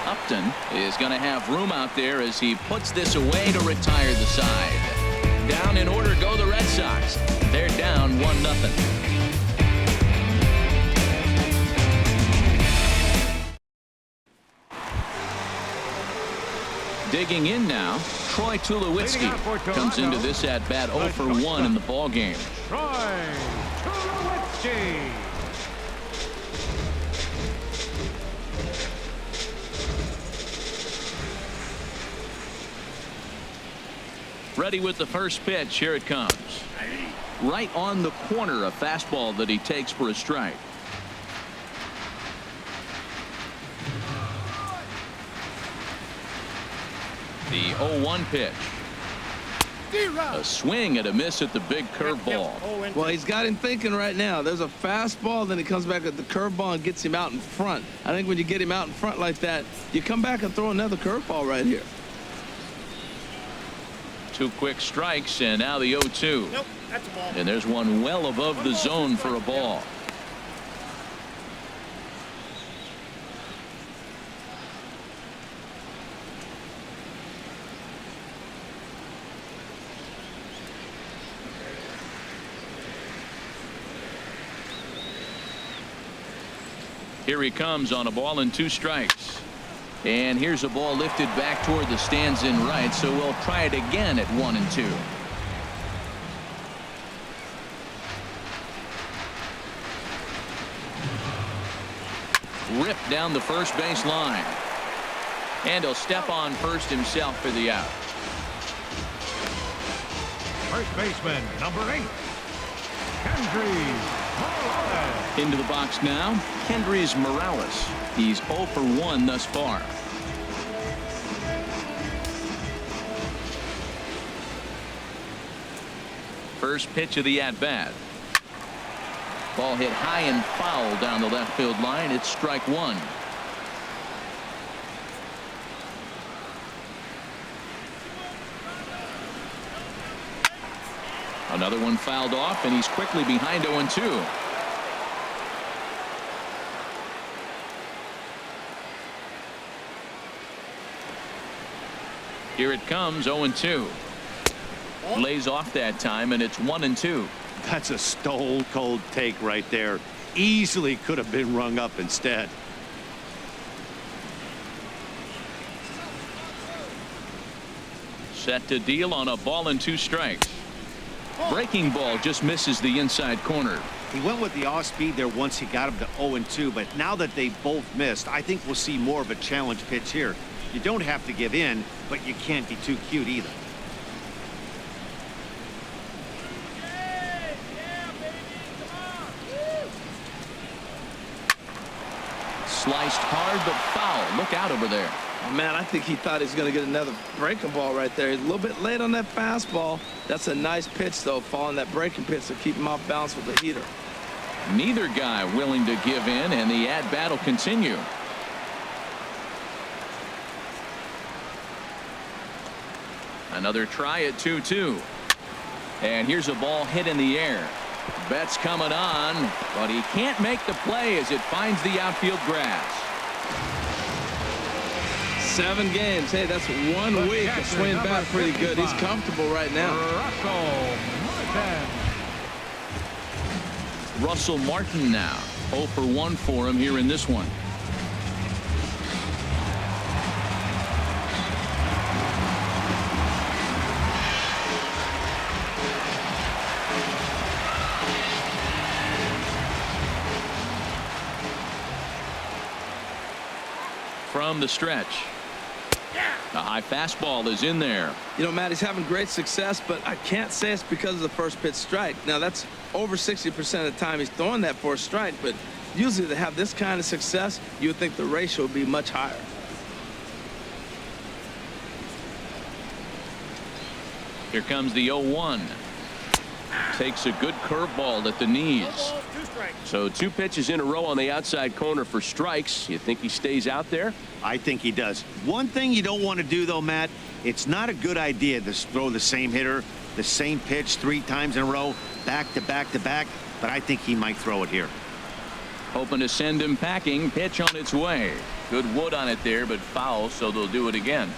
Upton is going to have room out there as he puts this away to retire the side. Down in order go the Red Sox. They're down 1-0. Digging in now, Troy Tulowitzki comes into this at bat 0 for 1 in the ball game. Troy Tulowitzki. Ready with the first pitch. Here it comes. Right on the corner, a fastball that he takes for a strike. The 0-1 pitch. A swing and a miss at the big curveball. Well, he's got him thinking right now. There's a fastball, then he comes back at the curveball and gets him out in front. I think when you get him out in front like that, you come back and throw another curveball right here. 2 quick strikes, and now the 0-2. Nope, that's a ball. And there's one well above the zone for a ball. Here he comes on a ball and 2 strikes. And here's a ball lifted back toward the stands in right, so we'll try it again at 1 and 2. Ripped down the first base line. And he'll step on first himself for the out. First baseman, number 8, Kendrys Morales. Into the box now, Kendrys Morales. He's 0 for 1 thus far. First pitch of the at-bat. Ball hit high and foul down the left field line. It's strike 1. Another one fouled off, and he's quickly behind 0-2. Here it comes, 0-2. Lays off that time, and it's 1-2. That's a stone cold take right there. Easily could have been rung up instead. Set to deal on a ball and 2 strikes. Breaking ball just misses the inside corner. He went with the off speed there once he got him to 0-2, but now that they both missed, I think we'll see more of a challenge pitch here. You don't have to give in, but you can't be too cute either. Sliced hard but foul. Look out over there. Oh, man, I think he thought he was going to get another breaking ball right there. He's a little bit late on that fastball. That's a nice pitch, though, following that breaking pitch to keep him off balance with the heater. Neither guy willing to give in, and the at-bat will continue. Another try at 2-2. And here's a ball hit in the air. Betts coming on, but he can't make the play as it finds the outfield grass. 7 games. Hey, that's 1 week of swinging back pretty good. He's comfortable right now. Russell Martin now 0 for 1 for him here in this one. From the stretch. The high fastball is in there. You know, Matt, he's having great success, but I can't say it's because of the first pitch strike. Now, that's over 60% of the time he's throwing that for a strike, but usually to have this kind of success, you would think the ratio would be much higher. Here comes the 0-1. Takes a good curveball at the knees. So 2 pitches in a row on the outside corner for strikes. You think he stays out there? I think he does. One thing you don't want to do, though, Matt, it's not a good idea to throw the same hitter, the same pitch 3 times in a row, back to back to back, but I think he might throw it here. Hoping to send him packing. Pitch on its way. Good wood on it there, but foul, so they'll do it again.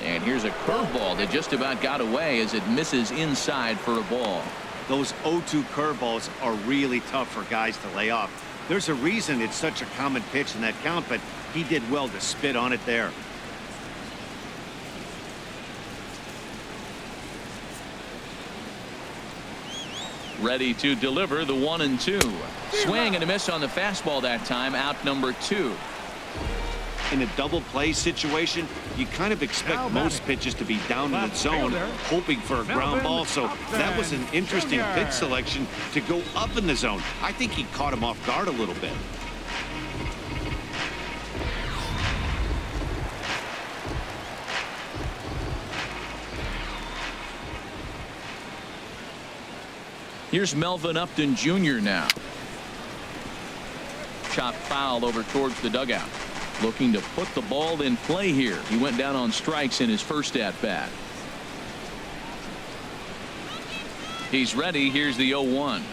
And here's a curveball that just about got away as it misses inside for a ball. Those 0-2 curveballs are really tough for guys to lay off. There's a reason it's such a common pitch in that count, but he did well to spit on it there. Ready to deliver the 1-2. Swing and a miss on the fastball that time. Out number 2. In a double play situation, you kind of expect most pitches to be down in the zone, hoping for a ground ball. So that was an interesting pitch selection to go up in the zone. I think he caught him off guard a little bit. Here's Melvin Upton Jr. now. Chopped foul over towards the dugout. Looking to put the ball in play here. He went down on strikes in his first at bat. He's ready. Here's the 0-1.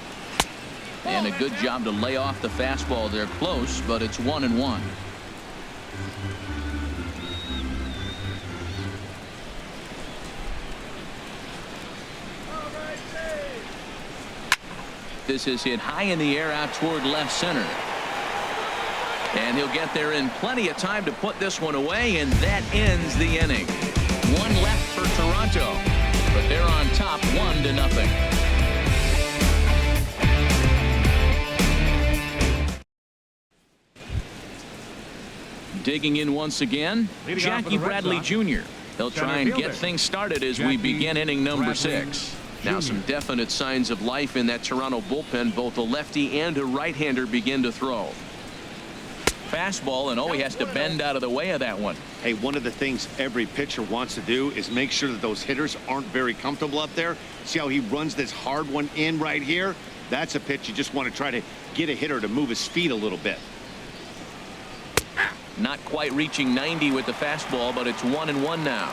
And a good job to lay off the fastball there close, but it's 1-1. This is hit high in the air out toward left center. And he'll get there in plenty of time to put this one away, and that ends the inning. One left for Toronto, but they're on top 1-0. Digging in once again, Jackie Bradley Jr. He'll try and get things started as we begin inning number 6. Now some definite signs of life in that Toronto bullpen. Both a lefty and a right-hander begin to throw. Fastball, and he has to bend out of the way of that one. Hey, one of the things every pitcher wants to do is make sure that those hitters aren't very comfortable up there. See how he runs this hard one in right here? That's a pitch you just want to try to get a hitter to move his feet a little bit. Not quite reaching 90 with the fastball, but it's 1-1 now.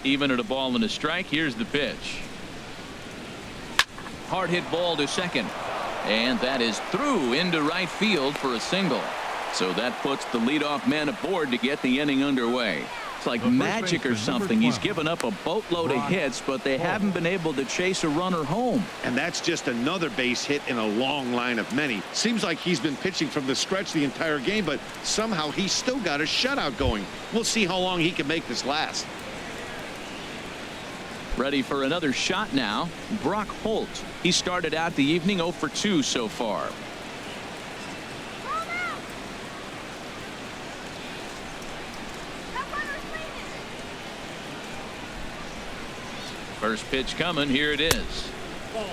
Even at a ball and a strike. Here's the pitch. Hard hit ball to second. And that is through into right field for a single. So that puts the leadoff man aboard to get the inning underway. It's like magic or something. He's given up a boatload of hits, but they haven't been able to chase a runner home. And that's just another base hit in a long line of many. Seems like he's been pitching from the stretch the entire game, but somehow he's still got a shutout going. We'll see how long he can make this last. Ready for another shot now. Brock Holt. He started out the evening 0 for 2 so far. First pitch coming. Here it is.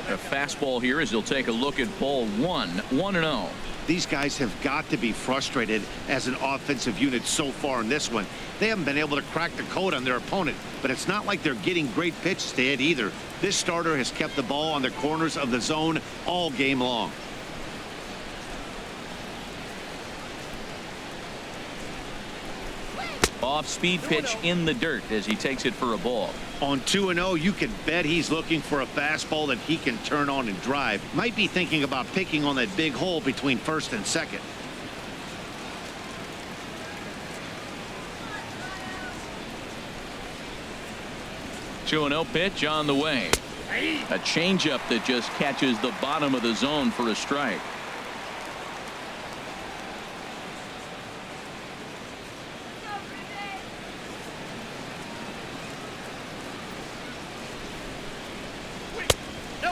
A fastball here as he'll take a look at ball 1. 1-0. These guys have got to be frustrated as an offensive unit so far in this one. They haven't been able to crack the code on their opponent, but it's not like they're getting great pitches to hit either. This starter has kept the ball on the corners of the zone all game long. Off-speed pitch in the dirt as he takes it for a ball. On 2-0, you can bet he's looking for a fastball that he can turn on and drive. Might be thinking about picking on that big hole between first and second. Two 2-0 pitch on the way. A changeup that just catches the bottom of the zone for a strike.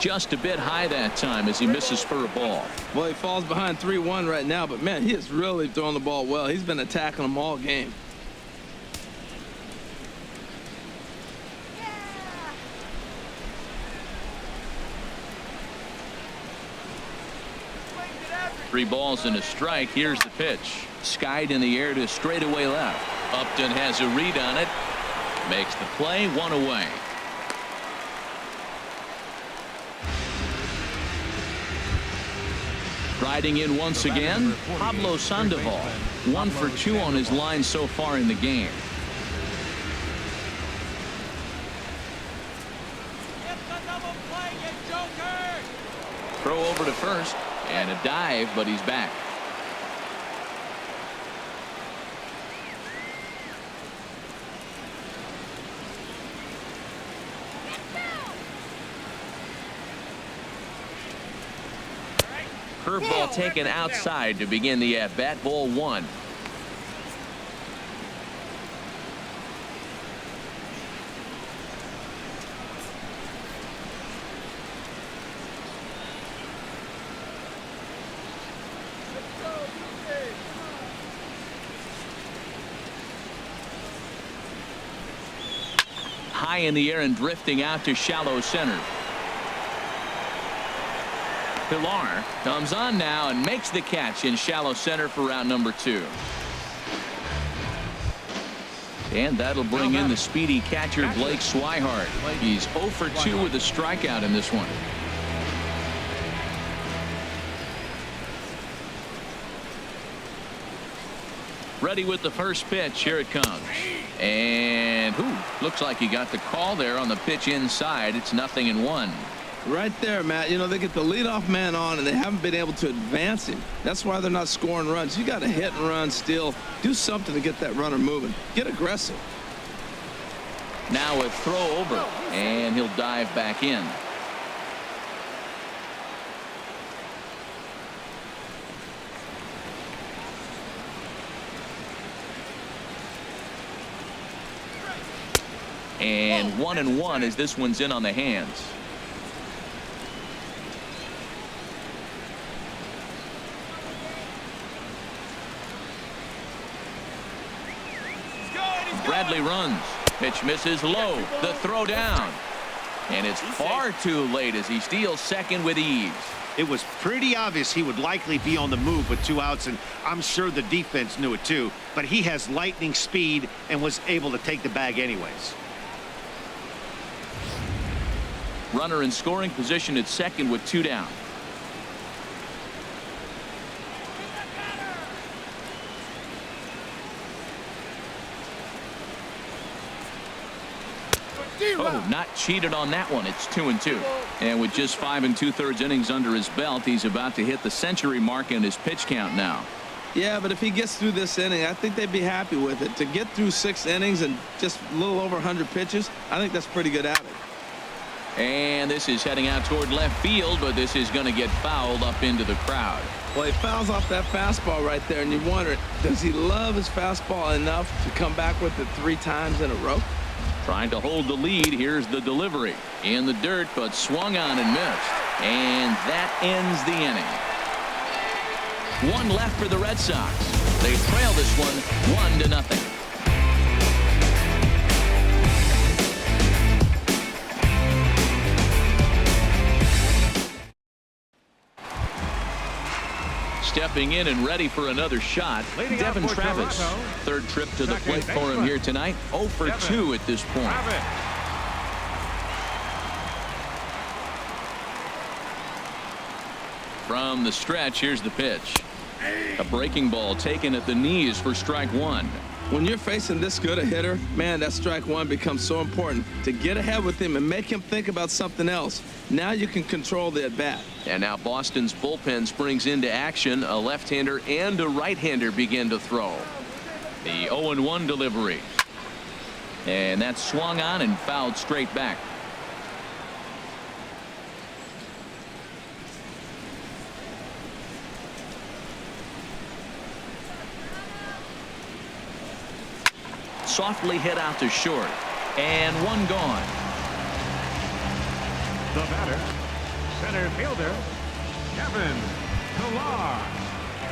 Just a bit high that time as he misses for a ball. Well, he falls behind 3-1 right now, but man, he is really throwing the ball well. He's been attacking them all game. Three balls and a strike. Here's the pitch. Skied in the air to straightaway left. Upton has a read on it. Makes the play. One away. Riding in once again, Pablo Sandoval. 1 for 2 on his line so far in the game. Throw over to first and a dive, but he's back. curveball taken outside to begin the at-bat. Ball one. High in the air and drifting out to shallow center. Pilar comes on now and makes the catch in shallow center for round number 2. And that'll bring in the speedy catcher Blake Swihart. He's 0 for 2 with a strikeout in this one. Ready with the first pitch. Here it comes. And looks like he got the call there on the pitch inside. It's 0-1. Right there, Matt. You know, they get the leadoff man on, and they haven't been able to advance him. That's why they're not scoring runs. You got to hit and run, steal, do something to get that runner moving. Get aggressive. Now a throw over, and he'll dive back in. And 1-1 as this one's in on the hands. Bradley runs. Pitch misses low. The throw down. And it's far too late as he steals second with ease. It was pretty obvious he would likely be on the move with 2 outs, and I'm sure the defense knew it too. But he has lightning speed and was able to take the bag anyways. Runner in scoring position at second with 2 down. Oh, not cheated on that one. It's 2-2. And with just 5 2/3 innings under his belt, he's about to hit the century mark in his pitch count now. Yeah, but if he gets through this inning, I think they'd be happy with it. To get through 6 innings and just a little over 100 pitches, I think that's pretty good outing. And this is heading out toward left field, but this is going to get fouled up into the crowd. Well, he fouls off that fastball right there, and you wonder, does he love his fastball enough to come back with it 3 times in a row? Trying to hold the lead. Here's the delivery. In the dirt, but swung on and missed. And that ends the inning. 1 left for the Red Sox. They trail this one 1-0. Stepping in and ready for another shot, Devin Travis. Third trip to the plate for him here tonight. 0 for 2 at this point. From the stretch, here's the pitch. A breaking ball taken at the knees for strike 1. When you're facing this good a hitter, man, that strike 1 becomes so important to get ahead with him and make him think about something else. Now you can control the at-bat. And now Boston's bullpen springs into action. A left-hander and a right-hander begin to throw. The 0-1 delivery. And that's swung on and fouled straight back. Softly hit out to short. And 1 gone. The batter, center fielder, Kevin Pilar.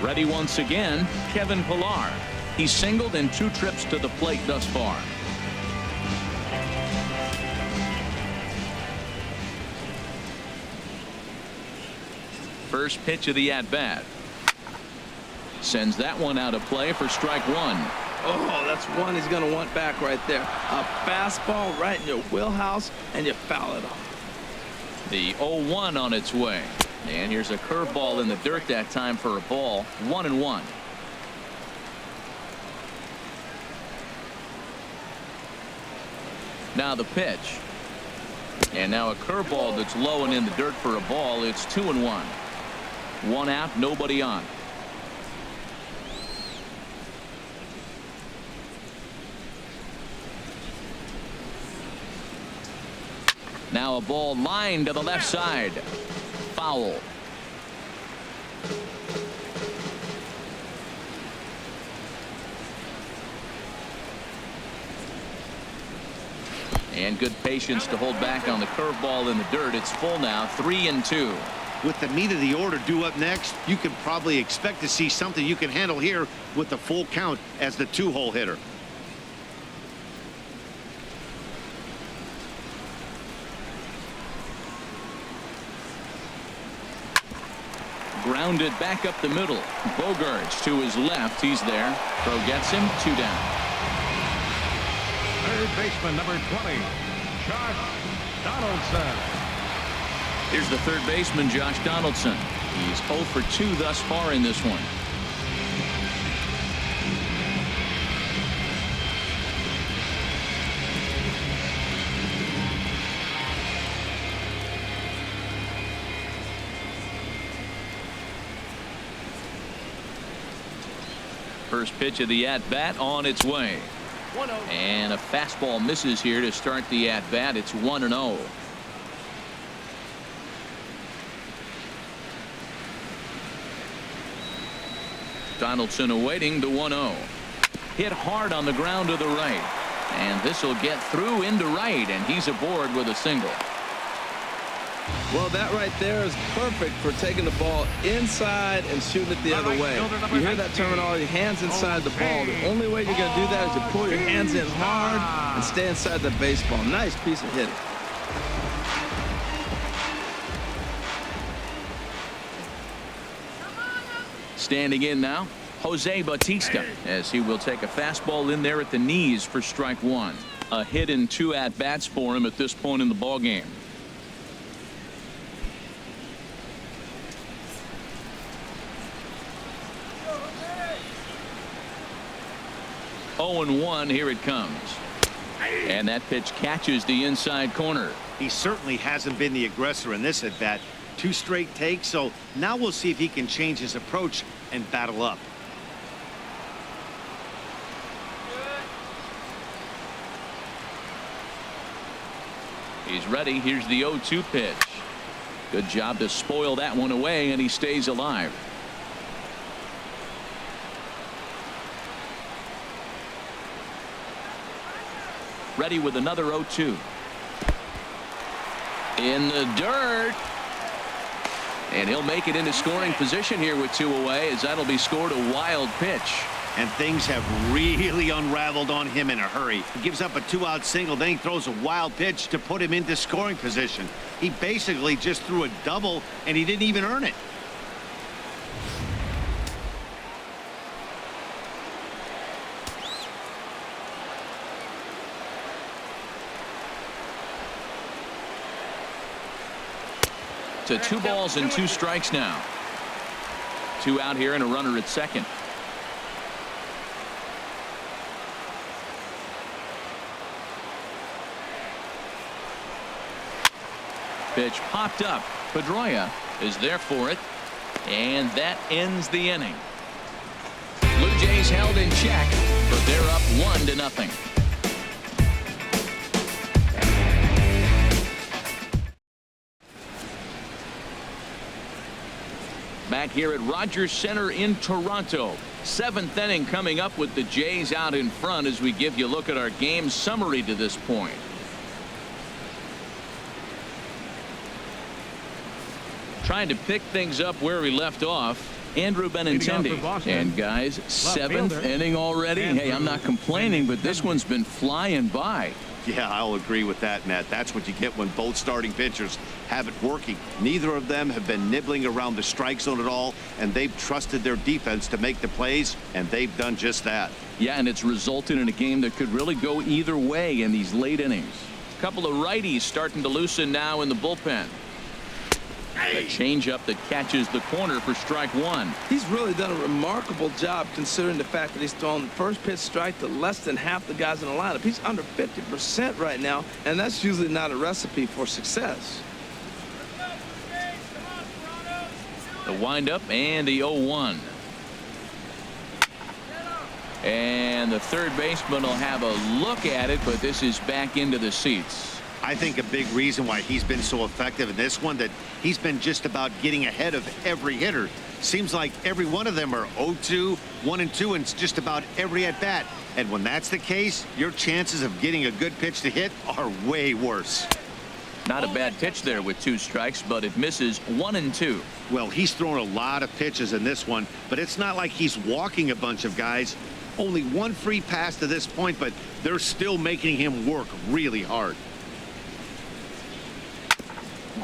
Ready once again, Kevin Pilar. He's singled in 2 trips to the plate thus far. First pitch of the at-bat. Sends that one out of play for strike 1. Oh, that's one he's going to want back right there. A fastball right in your wheelhouse, and you foul it off. The 0-1 on its way. And here's a curveball in the dirt that time for a ball. 1-1. Now the pitch. And now a curveball that's low and in the dirt for a ball. It's 2-1. 1 out, nobody on. Now a ball lined to the left side. Foul. And good patience to hold back on the curveball in the dirt. It's full now, 3-2. With the meat of the order due up next, you can probably expect to see something you can handle here with the full count as the 2-hole hitter. Grounded back up the middle. Bogarts to his left. He's there. Throw gets him. 2 down. Third baseman, number 20, Josh Donaldson. Here's the third baseman, Josh Donaldson. He's 0 for 2 thus far in this one. First pitch of the at-bat on its way. And a fastball misses here to start the at-bat. It's 1-0. Donaldson awaiting the 1-0. Hit hard on the ground to the right. And this will get through into right, and he's aboard with a single. Well, that right there is perfect for taking the ball inside and shooting it the other way. You hear that terminology, hands inside the ball. The only way you're going to do that is to pull your hands in hard and stay inside the baseball. Nice piece of hitting. Standing in now, Jose Bautista, as he will take a fastball in there at the knees for strike 1. A hit in 2 at-bats for him at this point in the ballgame. Oh, 0-1, here it comes. And that pitch catches the inside corner. He certainly hasn't been the aggressor in this at bat. 2 straight takes, so now we'll see if he can change his approach and battle up. He's ready. Here's the 0-2 pitch. Good job to spoil that one away, and he stays alive. Ready with another 0-2. In the dirt. And he'll make it into scoring position here with 2 away, as that'll be scored a wild pitch. And things have really unraveled on him in a hurry. He gives up a 2-out single, then he throws a wild pitch to put him into scoring position. He basically just threw a double, and he didn't even earn it. To 2 balls and 2 strikes now. 2 out here and a runner at second. Pitch popped up. Pedroia is there for it, and that ends the inning. Blue Jays held in check, but they're up 1-0. Back here at Rogers Center in Toronto. 7th inning coming up with the Jays out in front as we give you a look at our game summary to this point. Trying to pick things up where we left off. Andrew Benintendi. And guys, 7th inning already. Hey, I'm not complaining, but this one's been flying by. Yeah, I'll agree with that, Matt. That's what you get when both starting pitchers have it working. Neither of them have been nibbling around the strike zone at all, and they've trusted their defense to make the plays, and they've done just that. Yeah, and it's resulted in a game that could really go either way in these late innings. A couple of righties starting to loosen now in the bullpen. A changeup that catches the corner for strike 1. He's really done a remarkable job considering the fact that he's thrown the first pitch strike to less than half the guys in the lineup. He's under 50% right now, and that's usually not a recipe for success. The windup and the 0-1. And the third baseman will have a look at it, but this is back into the seats. I think a big reason why he's been so effective in this one, that he's been just about getting ahead of every hitter. Seems like every one of them are 0-2, 1-2, and just about every at-bat. And when that's the case, your chances of getting a good pitch to hit are way worse. Not a bad pitch there with 2 strikes, but it misses 1-2. Well, he's thrown a lot of pitches in this one, but it's not like he's walking a bunch of guys. Only 1 free pass to this point, but they're still making him work really hard.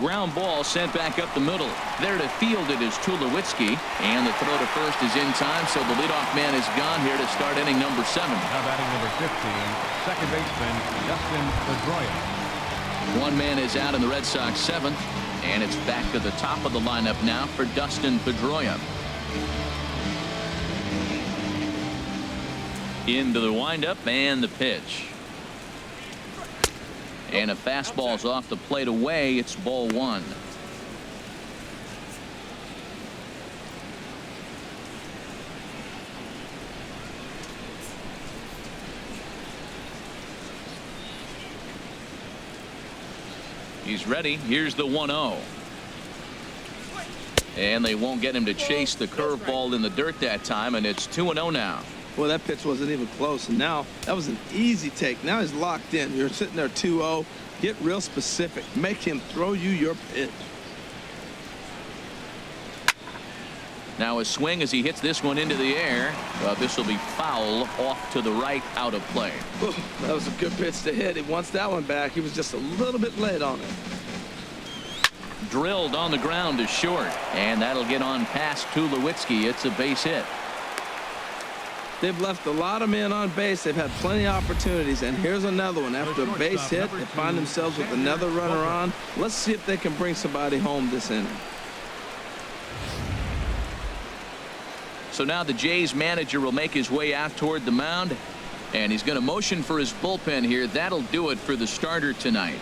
Ground ball sent back up the middle. There to field it is Tulowitzki, and the throw to first is in time, so the leadoff man is gone here to start inning number 7. Now batting number 15, second baseman Dustin Pedroia. 1 man is out in the Red Sox 7th, and it's back to the top of the lineup now for Dustin Pedroia. Into the windup and the pitch. And a fastball's off the plate away. It's ball 1. He's ready. Here's the 1-0. And they won't get him to chase the curveball in the dirt that time, and it's 2-0 now. Well, that pitch wasn't even close, and now that was an easy take. Now he's locked in. You're sitting there 2-0. Get real specific. Make him throw you your pitch. Now a swing as he hits this one into the air. This will be foul off to the right, out of play. Ooh, that was a good pitch to hit. He wants that one back. He was just a little bit late on it. Drilled on the ground to short, and that'll get on past Tulowitzki. It's a base hit. They've left a lot of men on base. They've had plenty of opportunities, and here's another one. After a base hit, they find themselves with another runner on. Let's see if they can bring somebody home this inning. So now the Jays manager will make his way out toward the mound, and he's going to motion for his bullpen here. That'll do it for the starter tonight.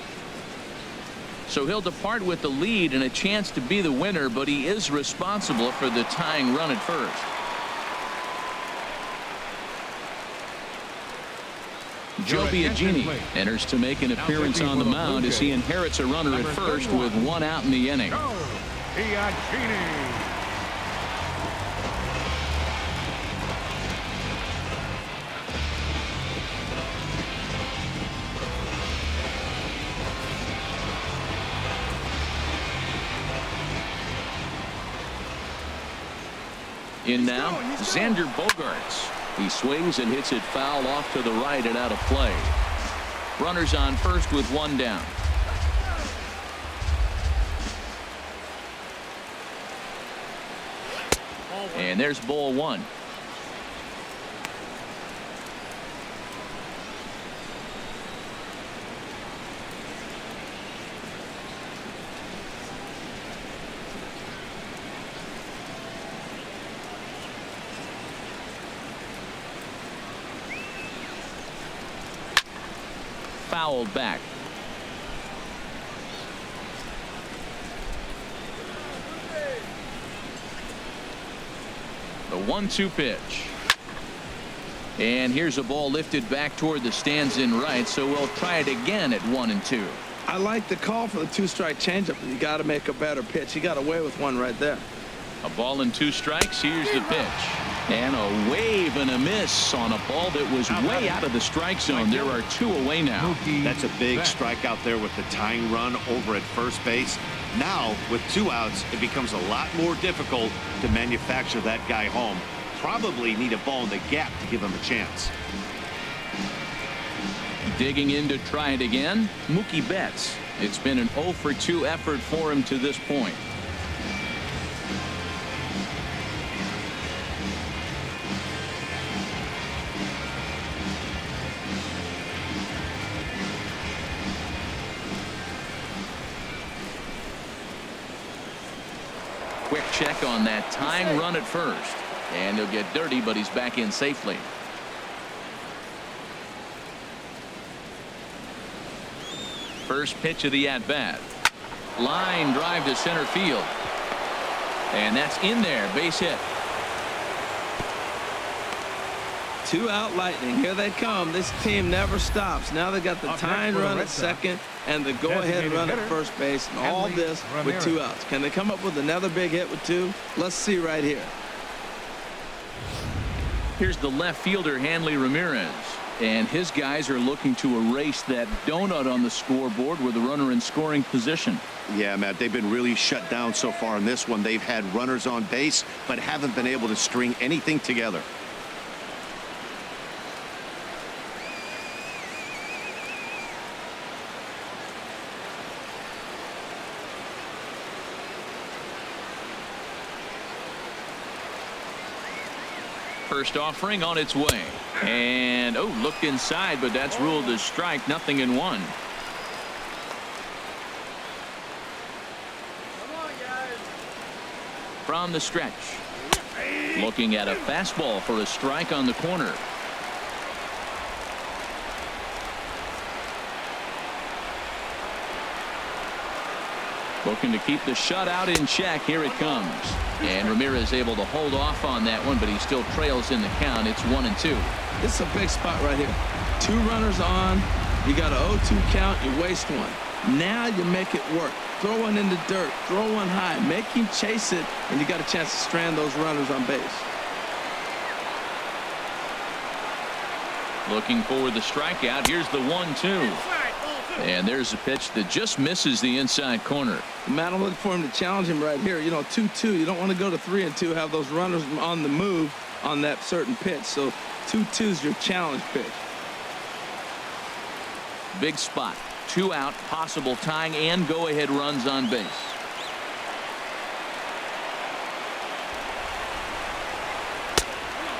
So he'll depart with the lead and a chance to be the winner, but he is responsible for the tying run at first. Joe Biagini enters to make an appearance on the mound as he inherits a runner at first with 1 out in the inning. Joe Biagini. In now, Xander Bogaerts. He swings and hits it foul off to the right and out of play. Runners on first with 1 down. And there's ball 1. Fouled back. The 1-2 pitch. And here's a ball lifted back toward the stands in right, so we'll try it again at 1-2. I like the call for the 2-strike changeup. You got to make a better pitch. He got away with one right there. A ball and 2 strikes. Here's the pitch. And a wave and a miss on a ball that was way out of the strike zone. There are 2 away now. That's a big strikeout there with the tying run over at first base. Now, with 2 outs, it becomes a lot more difficult to manufacture that guy home. Probably need a ball in the gap to give him a chance. Digging in to try it again, Mookie Betts. It's been an 0 for 2 effort for him to this point. Quick check on that tying run at first, and he'll get dirty, but he's back in safely. First pitch of the at-bat. Line drive to center field, and that's in there. Base hit. 2-out Lightning. Here they come. This team never stops. Now they got the tying run at second and the go-ahead run at first base, and all this with 2 outs. Can they come up with another big hit with 2? Let's see right here. Here's the left fielder, Hanley Ramirez. And his guys are looking to erase that donut on the scoreboard with a runner in scoring position. Yeah, Matt, they've been really shut down so far in this one. They've had runners on base, but haven't been able to string anything together. First offering on its way. And, oh, looked inside, but that's ruled as strike. Nothing in 1. From the stretch. Looking at a fastball for a strike on the corner. Looking to keep the shutout in check. Here it comes. And Ramirez able to hold off on that one, but he still trails in the count. It's 1-2. This is a big spot right here. 2 runners on. You got an 0-2 count. You waste 1. Now you make it work. Throw one in the dirt. Throw one high. Make him chase it, and you got a chance to strand those runners on base. Looking for the strikeout. Here's the 1-2. And there's a pitch that just misses the inside corner. Matt, I'm looking for him to challenge him right here. You know, 2-2. You don't want to go to 3-2, have those runners on the move on that certain pitch. So 2-2 is your challenge pitch. Big spot. 2 out, possible tying and go-ahead runs on base.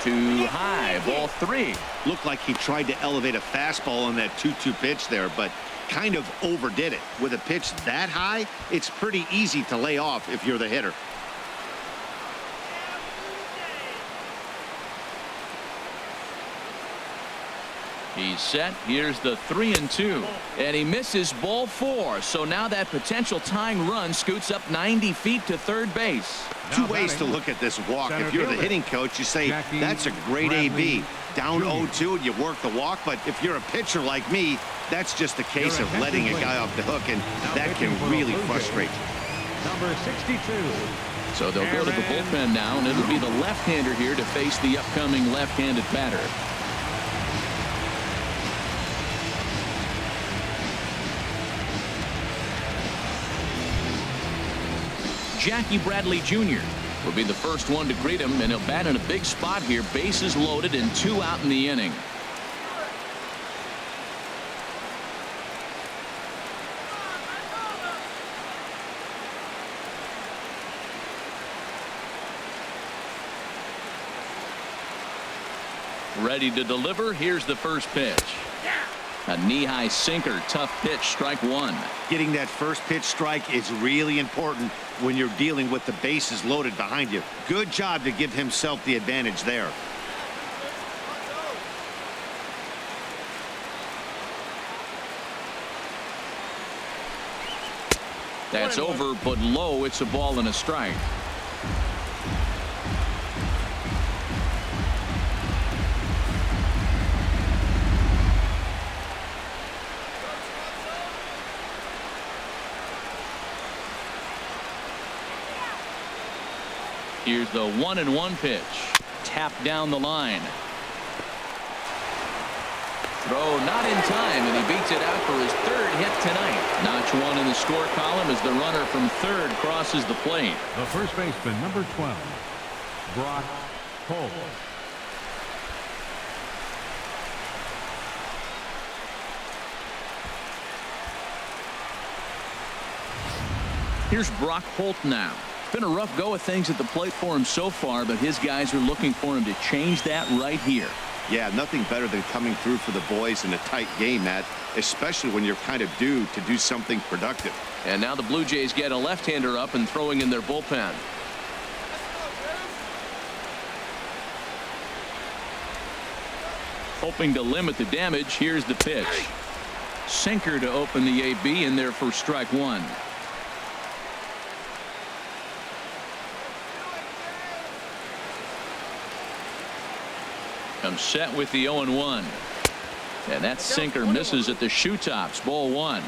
Too high. Ball 3. Looked like he tried to elevate a fastball on that 2-2 pitch there, but kind of overdid it. With a pitch that high, it's pretty easy to lay off if you're the hitter. He's set. Here's the 3-2. And he misses ball 4. So now that potential tying run scoots up 90 feet to third base. 2 ways to look at this walk. If you're the hitting coach, you say, that's a great AB. Down 0-2 and you work the walk. But if you're a pitcher like me, that's just a case of letting a guy off the hook, and that can really frustrate you. Number 62. So they'll go to the bullpen now, and it'll be the left-hander here to face the upcoming left-handed batter. Jackie Bradley Jr. will be the first one to greet him, and he'll bat in a big spot here. Bases loaded and 2 out in the inning. Ready to deliver. Here's the first pitch. A knee-high sinker. Tough pitch. Strike 1. Getting that first pitch strike is really important when you're dealing with the bases loaded behind you. Good job to give himself the advantage there. That's over, but low. It's a ball and a strike. Here's the 1-1 pitch. Tapped down the line. Throw not in time, and he beats it out for his 3rd hit tonight. Notch 1 in the score column as the runner from 3rd crosses the plate. The first baseman, number 12, Brock Holt. Here's Brock Holt now. Been a rough go of things at the plate for him so far, but his guys are looking for him to change that right here. Yeah, nothing better than coming through for the boys in a tight game, Matt, especially when you're kind of due to do something productive. And now the Blue Jays get a left-hander up and throwing in their bullpen. Hoping to limit the damage. Here's the pitch. Sinker to open the AB in there for strike 1. Comes set with the 0-1. And that sinker misses at the shoe tops. Ball 1.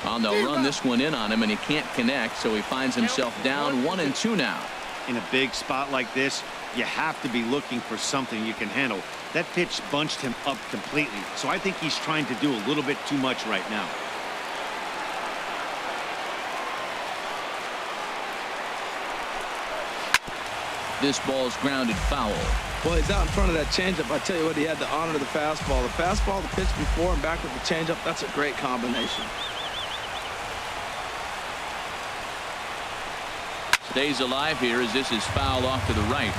Oh, they'll run this one in on him, and he can't connect, so he finds himself down 1-2 now. In a big spot like this, you have to be looking for something you can handle. That pitch bunched him up completely, so I think he's trying to do a little bit too much right now. This ball's grounded foul. Well, he's out in front of that changeup. I tell you what, he had to honor the fastball. The fastball, the pitch before, and back with the changeup. That's a great combination. Stays alive here as this is fouled off to the right.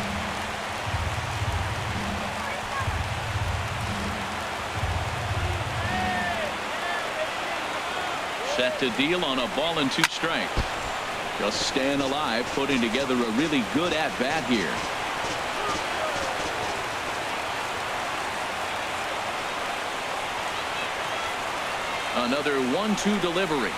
Set to deal on a ball and 2 strikes. Just staying alive, putting together a really good at-bat here. Another 1-2 delivery.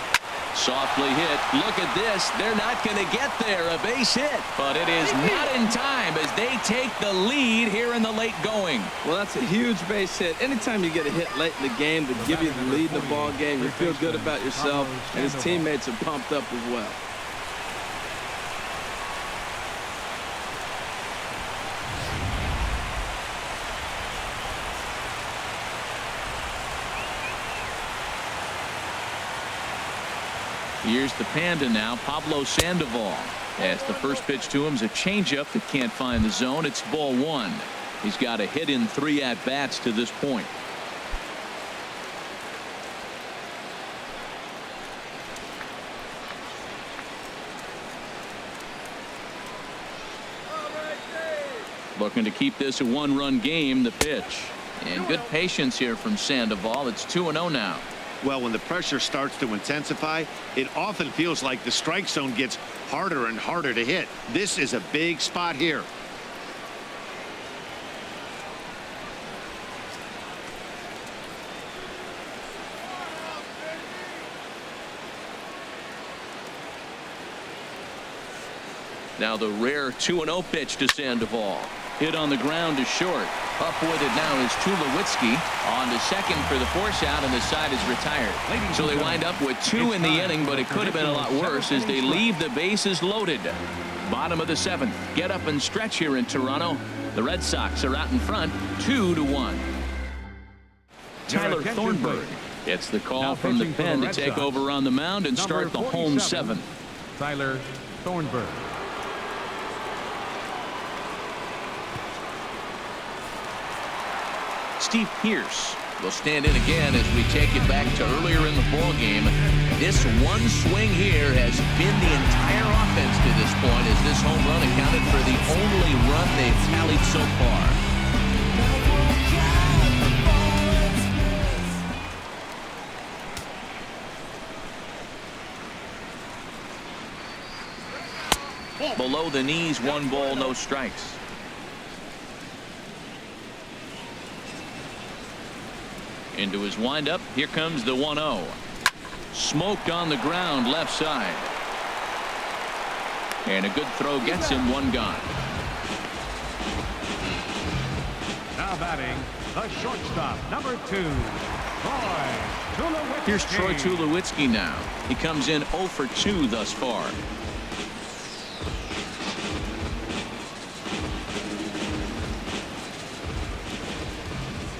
Softly hit. Look at this. They're not going to get there. A base hit. But it is not in time as they take the lead here in the late going. Well, that's a huge base hit. Anytime you get a hit late in the game to give you the lead in the ball game, you feel good about yourself, and his teammates are pumped up as well. Here's the Panda now, Pablo Sandoval. As the first pitch to him is a changeup that can't find the zone. It's ball 1. He's got a hit in 3 at-bats to this point. Looking to keep this a 1-run game. The pitch. And good patience here from Sandoval. It's 2-0 now. Well, when the pressure starts to intensify, it often feels like the strike zone gets harder and harder to hit. This is a big spot here. Now the rare 2-0 pitch to Sandoval. Hit on the ground to short. Up with it now is Tulowitzki. On to second for the force out, and the side is retired. So they wind up with 2 in the inning, but it could have been a lot worse as they leave the bases loaded. Bottom of the 7th. Get up and stretch here in Toronto. The Red Sox are out in front 2-1. Tyler Thornburg gets the call from the pen to take over on the mound and start the home 7th. Tyler Thornburg. Steve Pearce will stand in again as we take it back to earlier in the ball game. This one swing here has been the entire offense to this point, as this home run accounted for the only run they've tallied so far. Below the knees, 1 ball, no strikes. Into his windup. Here comes the 1-0. Smoked on the ground left side. And a good throw gets him 1 gone. Now batting, the shortstop, number 2, Troy Tulowitzki. Here's Troy Tulowitzki now. He comes in 0 for 2 thus far.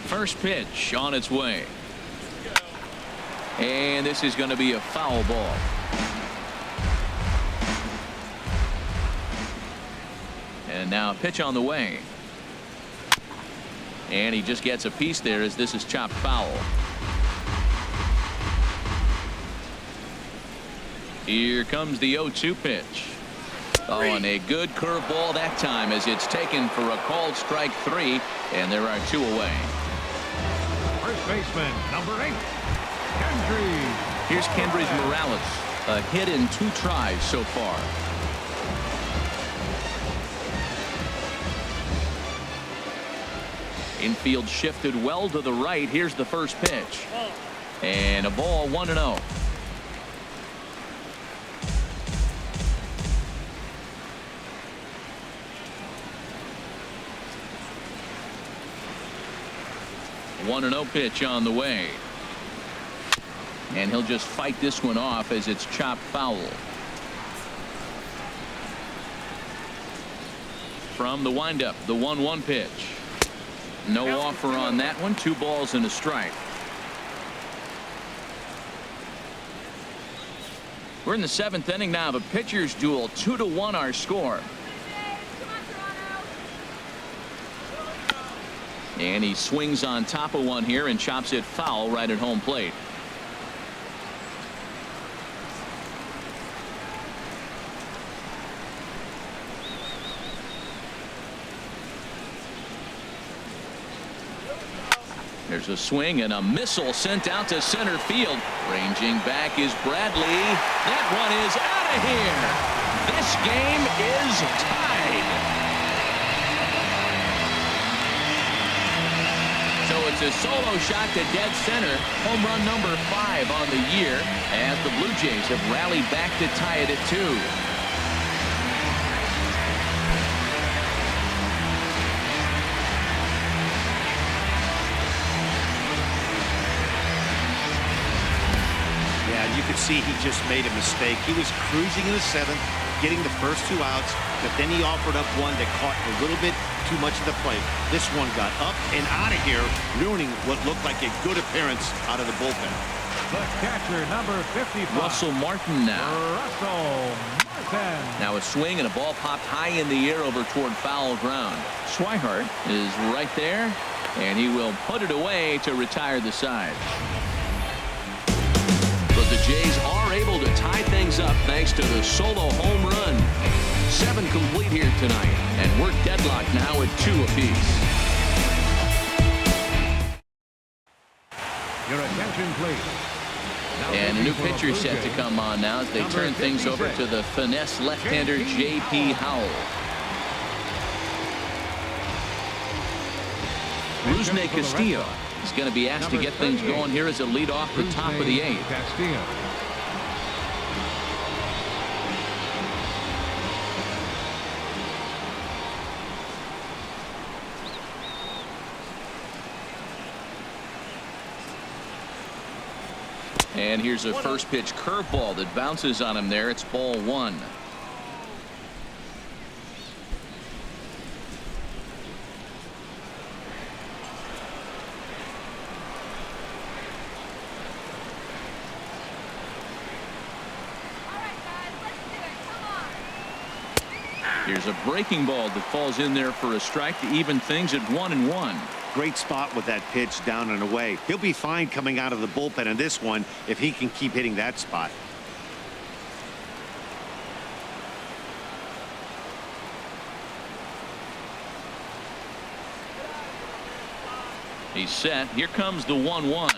First pitch on its way. And this is going to be a foul ball. And now a pitch on the way. And he just gets a piece there as this is chopped foul. Here comes the 0-2 pitch. Oh, and a good curveball that time as it's taken for a called strike 3, and there are 2 away. First baseman, number 8, Kendry. Here's Kendrys Morales. A hit in 2 tries so far. Infield shifted well to the right. Here's the first pitch. And a ball, 1-0. 1-0 pitch on the way. And he'll just fight this one off as it's chopped foul. From the windup, the 1-1 pitch. No offer on that one. 2 balls and a strike. We're in the 7th inning now of a pitcher's duel. 2-1 our score. And he swings on top of one here and chops it foul right at home plate. There's a swing and a missile sent out to center field. Ranging back is Bradley. That one is out of here. This game is tied. So it's a solo shot to dead center. Home run number 5 on the year as the Blue Jays have rallied back to tie it at 2. You could see he just made a mistake. He was cruising in the 7th, getting the first 2 outs, but then he offered up one that caught a little bit too much of the plate. This one got up and out of here, ruining what looked like a good appearance out of the bullpen. The catcher, number 55. Russell Martin now. Russell Martin. Now a swing and a ball popped high in the air over toward foul ground. Swihart is right there, and he will put it away to retire the side. But the Jays are able to tie things up thanks to the solo home run. 7 complete here tonight, and we're deadlocked now at 2 apiece. Your attention, please. And a new pitcher set to come on now as they turn things over to the finesse left-hander J.P. Howell. Rusney Castillo is going to be asked to get things going here as a lead off the top of the 8th. Castillo. And here's a first pitch curveball that bounces on him there. It's ball 1. Here's a breaking ball that falls in there for a strike to even things at 1-1. Great spot with that pitch down and away. He'll be fine coming out of the bullpen in this one if he can keep hitting that spot. He's set. Here comes the 1-1.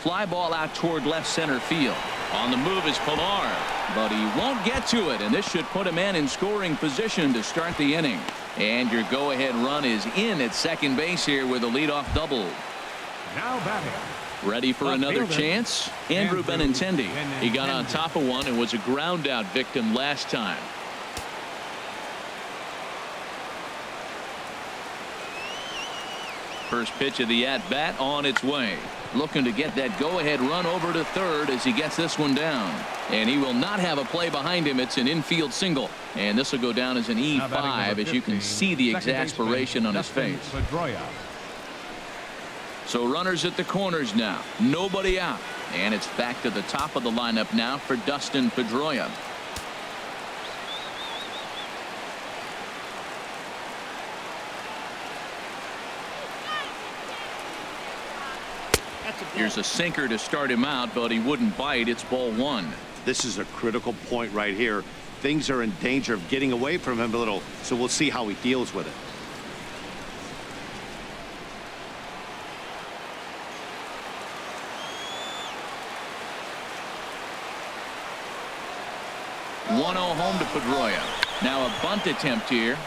Fly ball out toward left center field. On the move is Pilar, but he won't get to it, and this should put a man in scoring position to start the inning. And your go-ahead run is in at second base here with a leadoff double. Now batting. Ready for another chance? Andrew Benintendi. He got on top of one and was a ground out victim last time. First pitch of the at-bat on its way. Looking to get that go-ahead run over to third as he gets this one down. And he will not have a play behind him. It's an infield single. And this will go down as an E5 as you can see the exasperation on his face. So runners at the corners now. Nobody out. And it's back to the top of the lineup now for Dustin Pedroia. Here's a sinker to start him out, but he wouldn't bite. It's ball 1. This is a critical point right here. Things are in danger of getting away from him a little, so we'll see how he deals with it. Home to Pedroia. Now a bunt attempt here.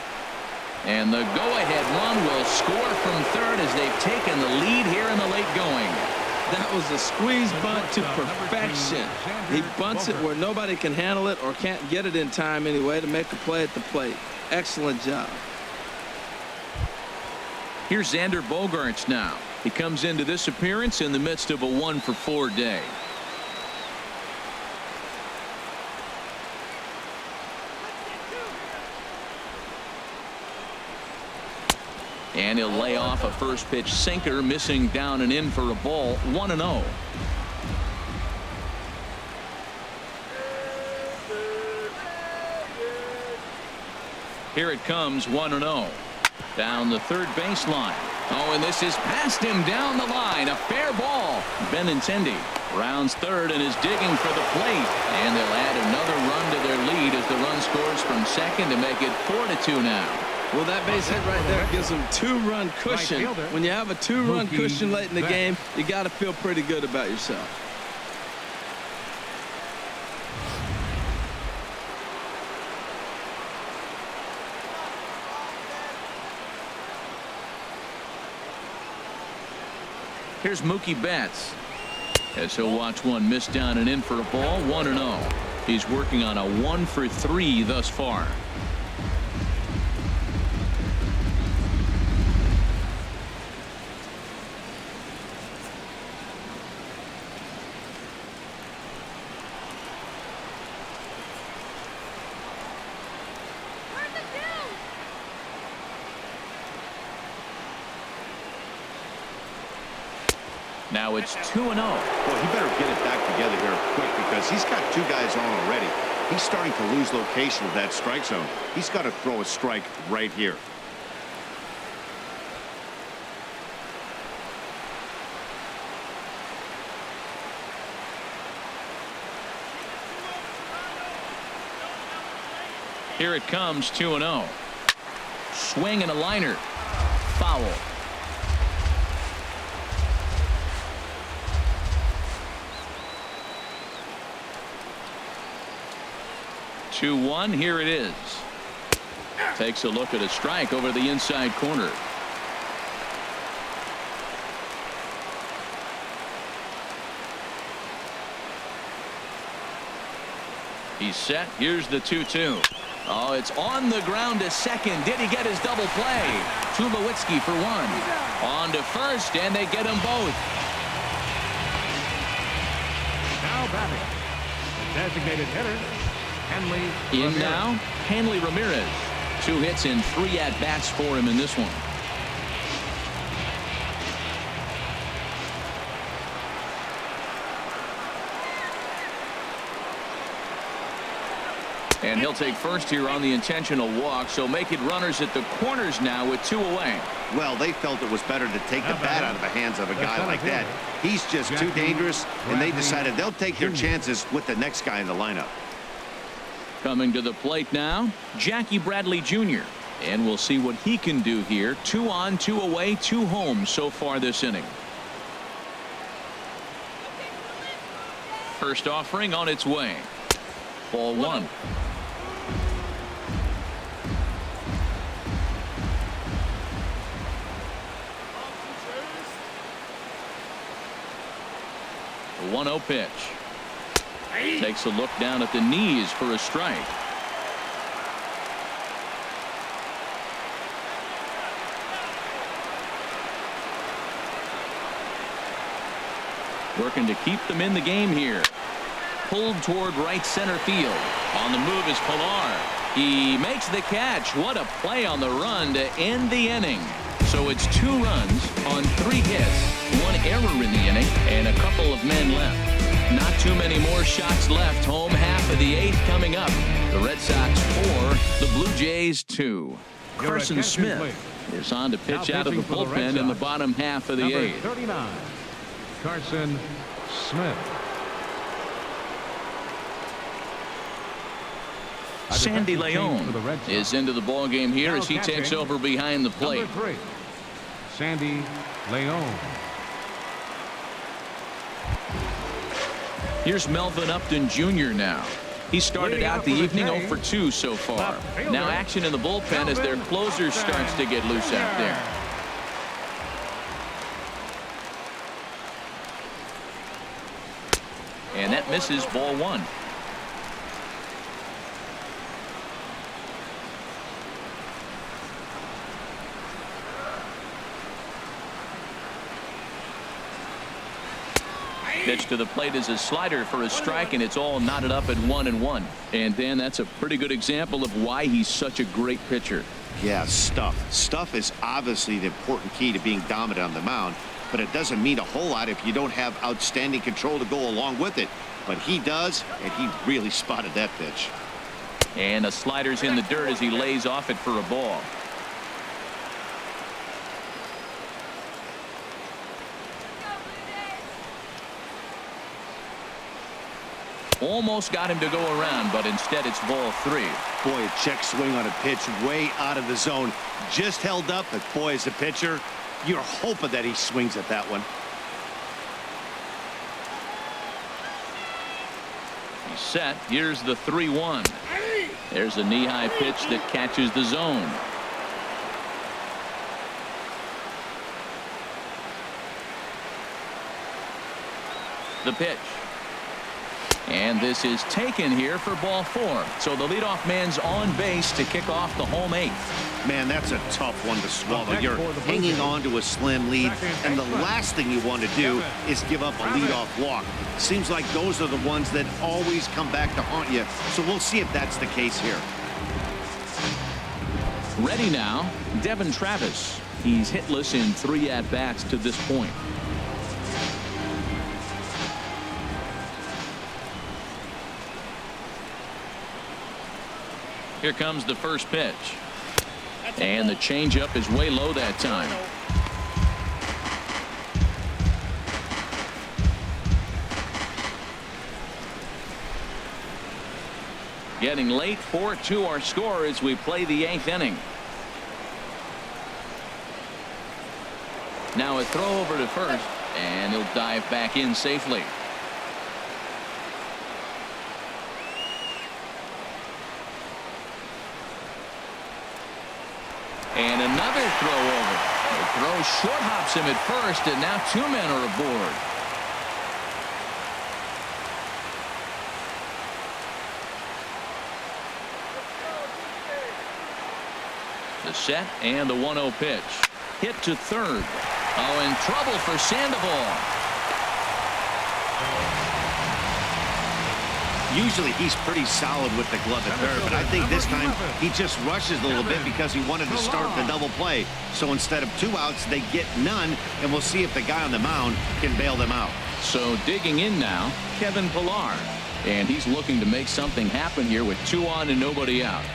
And the go-ahead run will score from third as they've taken the lead here in the late going. That was a squeeze bunt to perfection. He bunts it where nobody can handle it or can't get it in time anyway to make a play at the plate. Excellent job. Here's Xander Bogaerts now. He comes into this appearance in the midst of a 1-for-4 day. And he'll lay off a first pitch sinker, missing down and in for a ball. 1-0. Here it comes, 1-0. Down the third baseline. Oh, and this is past him down the line. A fair ball. Benintendi rounds third and is digging for the plate. And they'll add another run to their lead as the run scores from second to make it 4-2 now. Well, that base hit right there gives them 2-run cushion. When you have a 2-run cushion late in the game, you got to feel pretty good about yourself. Here's Mookie Betts as he'll watch one miss down and in for a ball. 1-0. He's working on a 1-for-3 thus far. Now it's 2-0. Well, he better get it back together here quick because he's got 2 guys on already. He's starting to lose location of that strike zone. He's got to throw a strike right here. Here it comes, 2-0. Swing and a liner. Foul. 2-1. Here it is. Takes a look at a strike over the inside corner. He's set. Here's the 2-2. Oh, it's on the ground to second. Did he get his double play? Tulowitzki for one. On to first, and they get them both. Now batting, the designated hitter, Hanley In Ramirez. now, Hanley Ramirez. 2 hits and 3 at-bats for him in this one. And he'll take first here on the intentional walk, so make it runners at the corners now with 2 away. Well, they felt it was better to take the bat out of the hands of a guy like that. He's just too dangerous, and they decided they'll take their chances with the next guy in the lineup. Coming to the plate now, Jackie Bradley Jr. And we'll see what he can do here. 2 on, 2 away, 2 home so far this inning. First offering on its way. Ball 1. The 1-0 pitch. Takes a look down at the knees for a strike. Working to keep them in the game here. Pulled toward right center field. On the move is Pilar. He makes the catch. What a play on the run to end the inning. So it's 2 runs on 3 hits, 1 error in the inning, and a couple of men left. Not too many more shots left. Home half of the 8th coming up. The Red Sox 4, the Blue Jays 2. Carson Smith is on to pitch out of the bullpen in the bottom half of the 8th. 39, Carson Smith. Sandy Leon is into the ball game here as he takes over behind the plate. Number 3, Sandy Leon. Here's Melvin Upton Jr. now. He started out the evening 0 for 2 so far. Now action in the bullpen as their closer starts to get loose out there. And that misses, ball 1. Pitch to the plate is a slider for a strike, and it's all knotted up at 1-1. And Dan, that's a pretty good example of why he's such a great pitcher. Yeah, stuff. Stuff is obviously the important key to being dominant on the mound, but it doesn't mean a whole lot if you don't have outstanding control to go along with it. But he does, and he really spotted that pitch. And a slider's in the dirt as he lays off it for a ball. Almost got him to go around, but instead it's ball 3. Boy, a check swing on a pitch way out of the zone. Just held up, but boy, as a pitcher, you're hoping that he swings at that one. He's set. Here's the 3-1. There's a knee-high pitch that catches the zone. The pitch. And this is taken here for ball 4. So the leadoff man's on base to kick off the home 8th. Man, that's a tough one to swallow. You're hanging on to a slim lead, and the last thing you want to do is give up a leadoff walk. Seems like those are the ones that always come back to haunt you. So we'll see if that's the case here. Ready now, Devin Travis. He's hitless in 3 at-bats to this point. Here comes the first pitch. And the changeup is way low that time. Getting late, 4-2 our score as we play the 8th inning. Now a throw over to first, and he'll dive back in safely. And another throw over. The throw short hops him at first, and now 2 men are aboard. The set and the 1-0 pitch. Hit to third. Oh, in trouble for Sandoval. Usually he's pretty solid with the glove at third, but I think this time he just rushes a little bit because he wanted to start the double play. So instead of 2 outs, they get none, and we'll see if the guy on the mound can bail them out. So digging in now, Kevin Pillar. And he's looking to make something happen here with 2 on and nobody out.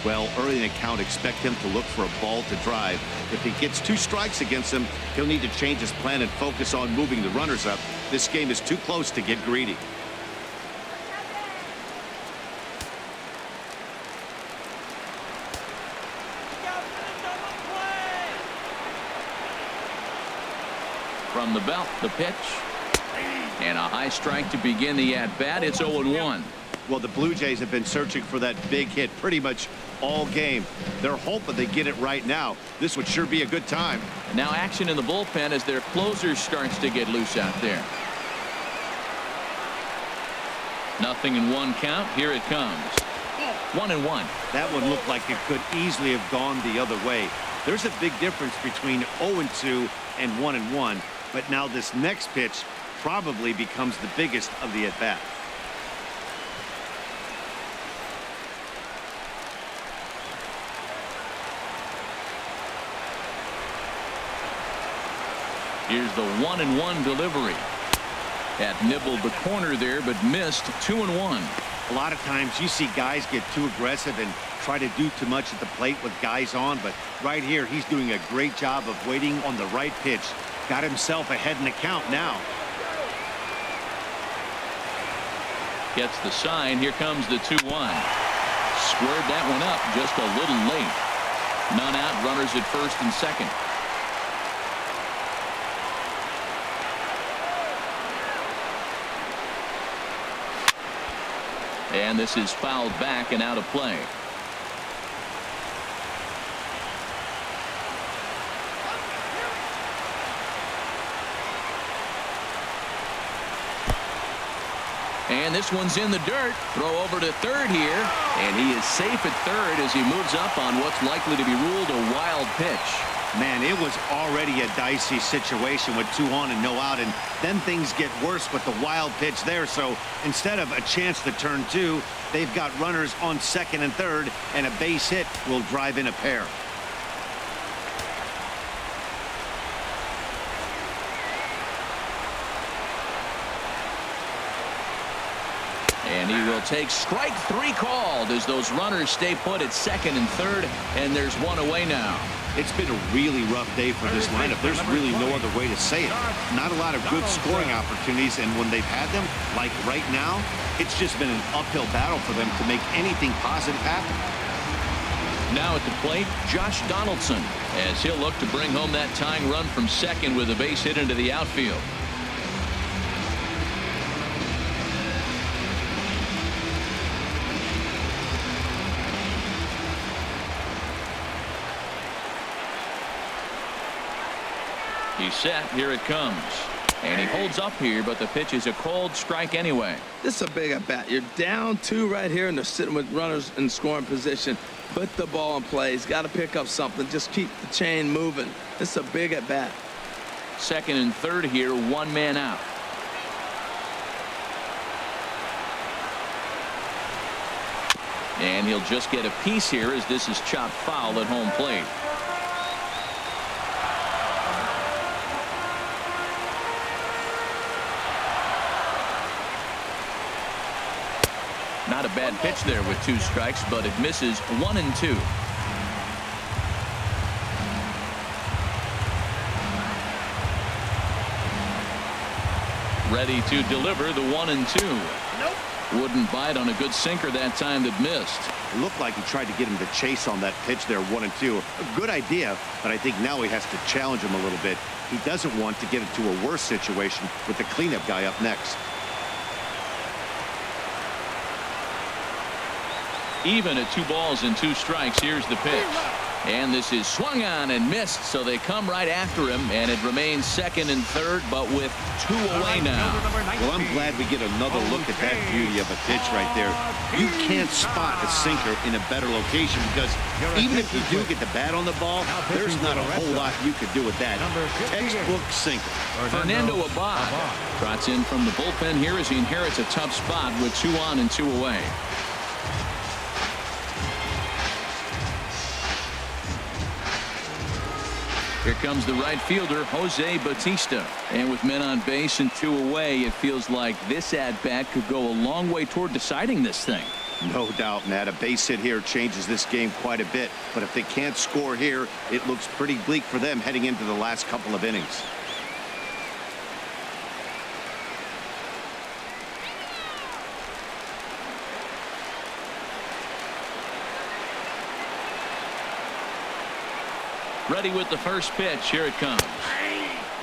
Well, early in the count, expect him to look for a ball to drive. If he gets 2 strikes against him, he'll need to change his plan and focus on moving the runners up. This game is too close to get greedy. From the belt, the pitch. And a high strike to begin the at-bat. It's 0-1. Well, the Blue Jays have been searching for that big hit pretty much all game. They're hoping they get it right now. This would sure be a good time. And now action in the bullpen as their closer starts to get loose out there. 0-1 count. Here it comes. 1-1. That one looked like it could easily have gone the other way. There's a big difference between 0-2 and 1-1. But now this next pitch probably becomes the biggest of the at-bat. Here's the 1-1 delivery. That nibbled the corner there, but missed. 2-1. A lot of times you see guys get too aggressive and try to do too much at the plate with guys on, but right here he's doing a great job of waiting on the right pitch. Got himself ahead in the count now. Gets the sign. Here comes the 2-1. Squared that one up just a little late. None out. Runners at first and second. And this is fouled back and out of play. And this one's in the dirt. Throw over to third here. And he is safe at third as he moves up on what's likely to be ruled a wild pitch. Man, it was already a dicey situation with 2 on and no out, and then things get worse with the wild pitch there. So instead of a chance to turn 2, they've got runners on second and third, and a base hit will drive in a pair. And he will take strike 3 called as those runners stay put at second and third, and there's one away now. It's been a really rough day for this lineup. There's really no other way to say it. Not a lot of good scoring opportunities, and when they've had them, like right now, it's just been an uphill battle for them to make anything positive happen. Now at the plate, Josh Donaldson, as he'll look to bring home that tying run from second with a base hit into the outfield. He's set. Here it comes. And he holds up here, but the pitch is a called strike anyway. This is a big at bat. You're down 2 right here, and they're sitting with runners in scoring position. Put the ball in play. He's got to pick up something. Just keep the chain moving. This is a big at bat. Second and third here, 1 man out. And he'll just get a piece here as this is chopped foul at home plate. Not a bad pitch there with 2 strikes, but it misses 1 and 2. Ready to deliver the 1 and 2. Nope. Wouldn't bite on a good sinker that time that missed. It looked like he tried to get him to chase on that pitch there, 1 and 2. A good idea, but I think now he has to challenge him a little bit. He doesn't want to get into a worse situation with the cleanup guy up next. Even at 2 balls and 2 strikes. Here's the pitch. And this is swung on and missed, so they come right after him, and it remains second and third, but with 2 away now. Well, I'm glad we get another look at that beauty of a pitch right there. You can't spot a sinker in a better location because even if you do get the bat on the ball, there's not a whole lot you could do with that. Textbook sinker. Fernando Abad trots in from the bullpen here as he inherits a tough spot with 2 on and 2 away. Here comes the right fielder, Jose Bautista. And with men on base and 2 away, it feels like this at-bat could go a long way toward deciding this thing. No doubt, Matt. A base hit here changes this game quite a bit. But if they can't score here, it looks pretty bleak for them heading into the last couple of innings. Ready with the first pitch. Here it comes.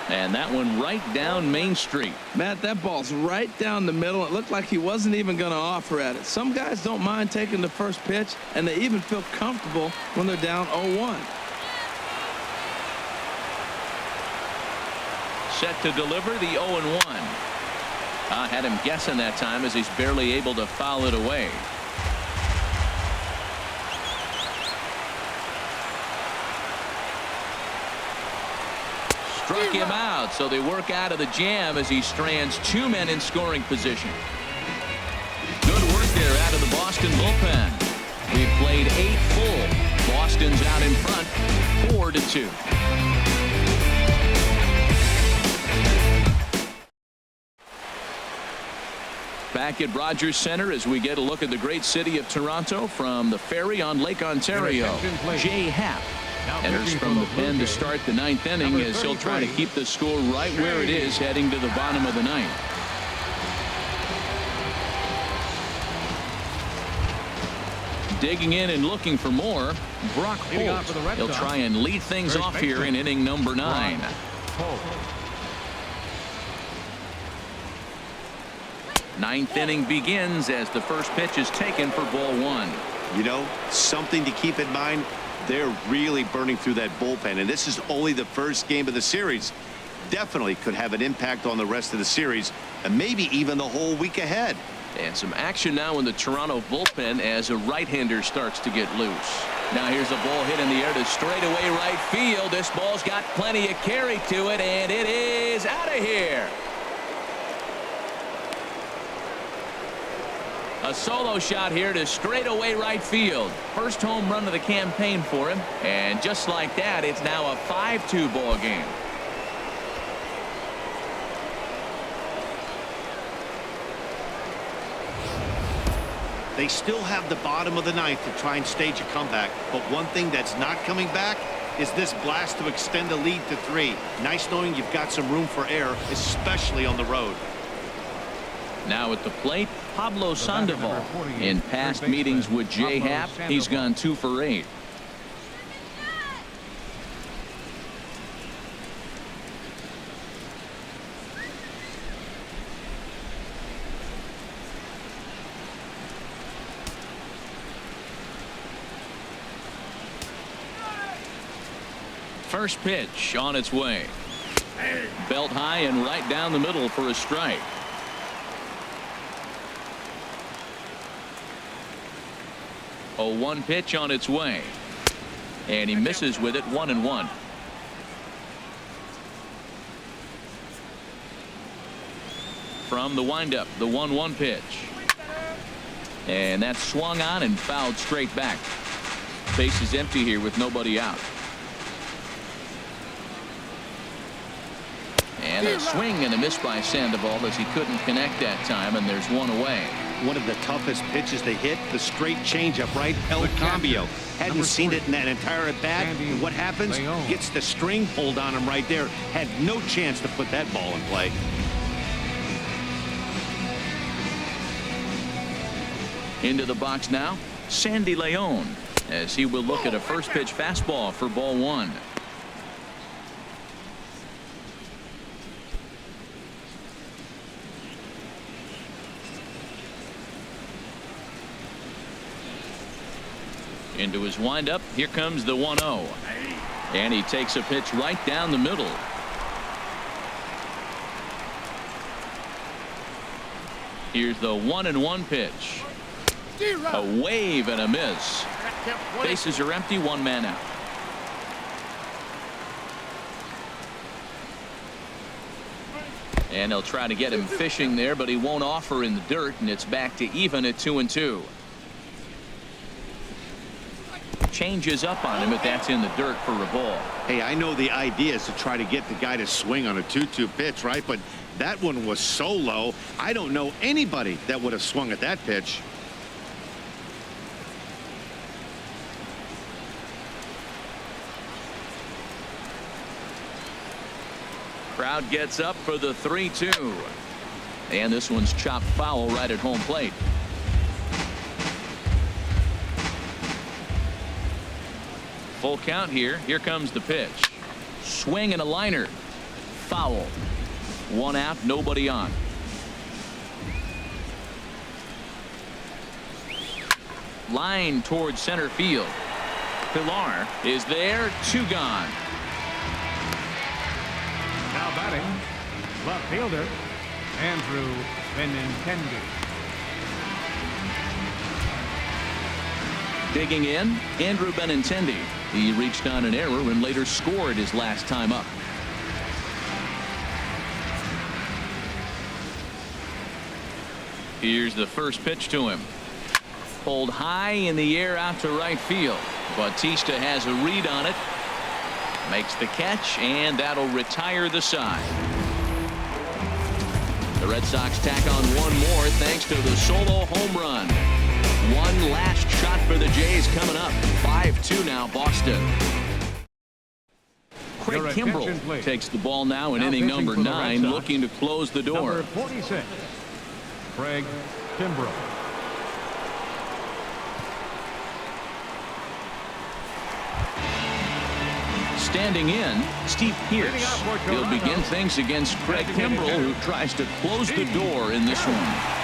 And that one right down Main Street. Matt, that ball's right down the middle. It looked like he wasn't even going to offer at it. Some guys don't mind taking the first pitch, and they even feel comfortable when they're down 0-1. Set to deliver the 0-1. I had him guessing that time as he's barely able to foul it away. Struck him out, so they work out of the jam as he strands 2 men in scoring position. Good work there out of the Boston bullpen. We've played 8 full. Boston's out in front, 4-2. Back at Rogers Center as we get a look at the great city of Toronto from the ferry on Lake Ontario. Jay Happ enters from the pen to start the 9th inning as he'll try to keep the score right where it is heading to the bottom of the 9th. Digging in and looking for more, Brock Holt. He'll try and lead things off here in inning number 9. Ninth inning begins as the first pitch is taken for ball 1. You know, something to keep in mind. They're really burning through that bullpen, and this is only the first game of the series. Definitely could have an impact on the rest of the series and maybe even the whole week ahead. And some action now in the Toronto bullpen as a right-hander starts to get loose. Now here's a ball hit in the air to straightaway right field. This ball's got plenty of carry to it, and it is out of here. A solo shot here to straightaway right field. First home run of the campaign for him, and just like that, it's now a 5-2 ball game. They still have the bottom of the ninth to try and stage a comeback, but one thing that's not coming back is this blast to extend the lead to 3. Nice knowing you've got some room for error, especially on the road. Now at the plate, Pablo Sandoval. In past meetings with Jay Happ, he's gone 2 for 8. First pitch on its way. Belt high and right down the middle for a strike. A 1 pitch on its way. And he misses with it. 1-1. From the windup, the 1-1 pitch. And that's swung on and fouled straight back. Base is empty here with nobody out. And a swing and a miss by Sandoval as he couldn't connect that time, and there's 1 away. One of the toughest pitches to hit, the straight changeup, right? El Cambio. Hadn't seen it in that entire at bat. And what happens? Gets the string pulled on him right there. Had no chance to put that ball in play. Into the box now, Sandy Leon, as he will look at a first pitch fastball for ball 1. Into his windup. Here comes the 1-0. And he takes a pitch right down the middle. Here's the 1-1 pitch. A wave and a miss. Bases are empty. 1 man out. And they'll try to get him fishing there, but he won't offer in the dirt, and it's back to even at 2-2. Changes up on him if that's in the dirt for a ball. Hey, I know the idea is to try to get the guy to swing on a 2-2 pitch, right? But that one was so low, I don't know anybody that would have swung at that pitch. Crowd gets up for the 3-2. And this one's chopped foul right at home plate. Full count here. Here comes the pitch. Swing and a liner. Foul. 1 out, nobody on. Line towards center field. Pilar is there. 2 gone. Now batting, left fielder, Andrew Benintendi. Digging in, Andrew Benintendi. He reached on an error and later scored his last time up. Here's the first pitch to him. Pulled high in the air out to right field. Bautista has a read on it. Makes the catch, and that'll retire the side. The Red Sox tack on 1 more thanks to the solo home run. 1 last shot for the Jays coming up. 5-2 now, Boston. Craig Kimbrell takes the ball now in inning number 9, looking to close the door. Number 46, Craig Kimbrell. Standing in, Steve Pierce. He'll begin things against Craig Kimbrell, who tries to close the door in this one.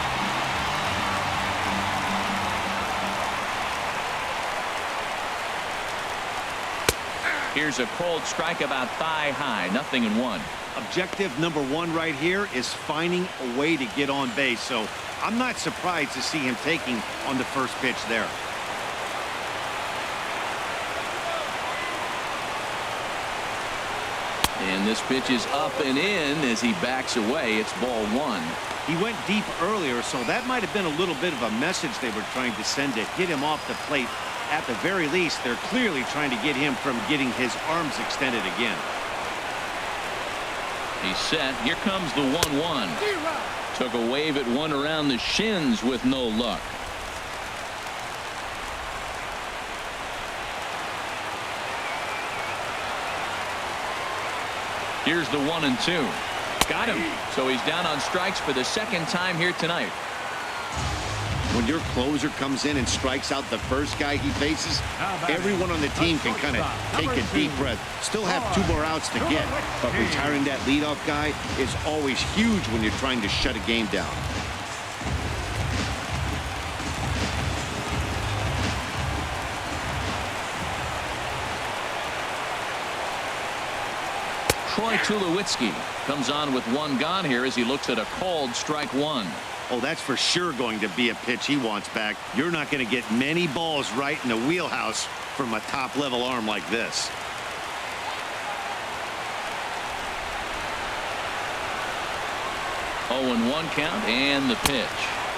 Here's a cold strike about thigh high. 0-1. Objective number 1 right here is finding a way to get on base. So I'm not surprised to see him taking on the first pitch there. And this pitch is up and in as he backs away. It's ball one. He went deep earlier, so that might have been a little bit of a message they were trying to send to get him off the plate. At the very least, they're clearly trying to get him from getting his arms extended again. He's set. Here comes the 1-1. Took a wave at one around the shins with no luck. Here's the 1-2. Got him. So he's down on strikes for the second time here tonight. When your closer comes in and strikes out the first guy he faces, everyone on the team can kind of take a deep breath. Still have 2 more outs to get, but retiring that leadoff guy is always huge when you're trying to shut a game down. Troy Tulowitzki comes on with 1 gone here as he looks at a called strike 1. Oh, that's for sure going to be a pitch he wants back. You're not going to get many balls right in the wheelhouse from a top-level arm like this. Oh, and 1 count and the pitch.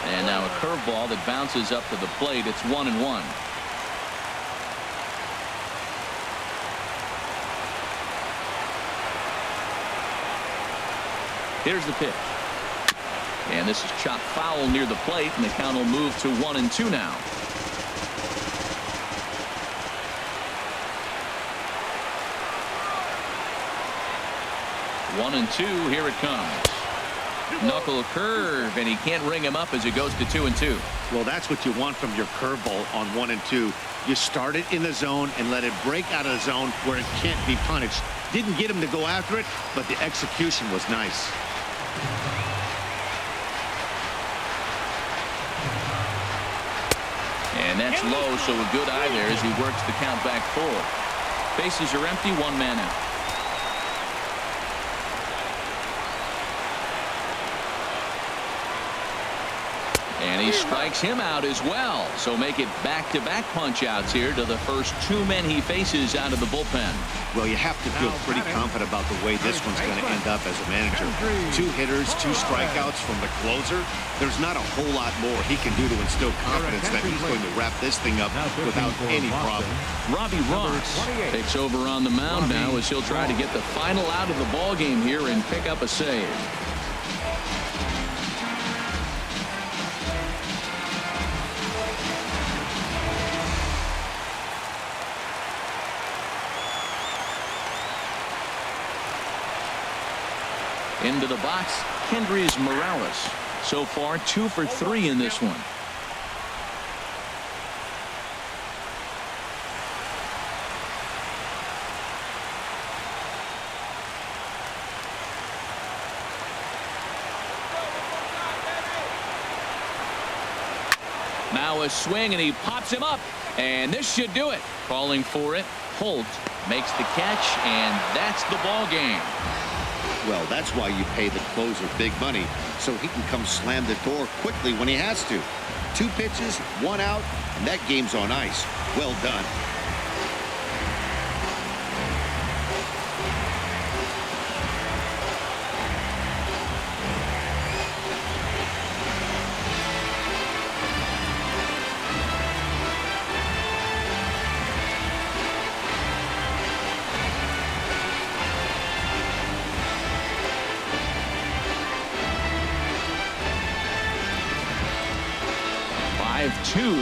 And now a curveball that bounces up to the plate. It's 1-1. Here's the pitch. And this is chopped foul near the plate, and the count will move to 1-2 now. One and two. Here it comes. Knuckle curve, and he can't ring him up as it goes to 2-2. Well, that's what you want from your curveball on 1 and 2. You start it in the zone and let it break out of the zone where it can't be punished. Didn't get him to go after it, but the execution was nice. And that's low, so a good eye there as he works the count back forward. Bases are empty, 1 man out. And he strikes him out as well. So make it back-to-back punch-outs here to the first 2 men he faces out of the bullpen. Well, you have to feel pretty confident about the way this one's going to end up as a manager. 2 hitters, 2 strikeouts from the closer. There's not a whole lot more he can do to instill confidence that he's going to wrap this thing up without any problem. Robbie Ross takes over on the mound now as he'll try to get the final out of the ball game here and pick up a save. Into the box, Kendrys Morales. So far, 2 for 3 in this one. Now a swing, and he pops him up. And this should do it. Calling for it. Holt makes the catch, and that's the ball game. Well, that's why you pay the closer big money, so he can come slam the door quickly when he has to. 2 pitches, 1 out, and that game's on ice. Well done.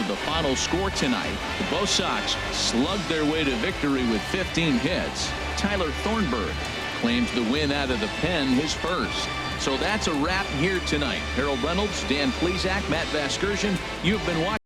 The final score tonight. The Bo Sox slugged their way to victory with 15 hits. Tyler Thornburg claims the win out of the pen, his first. So that's a wrap here tonight. Harold Reynolds, Dan Plesac, Matt Vasgersian. You've been watching.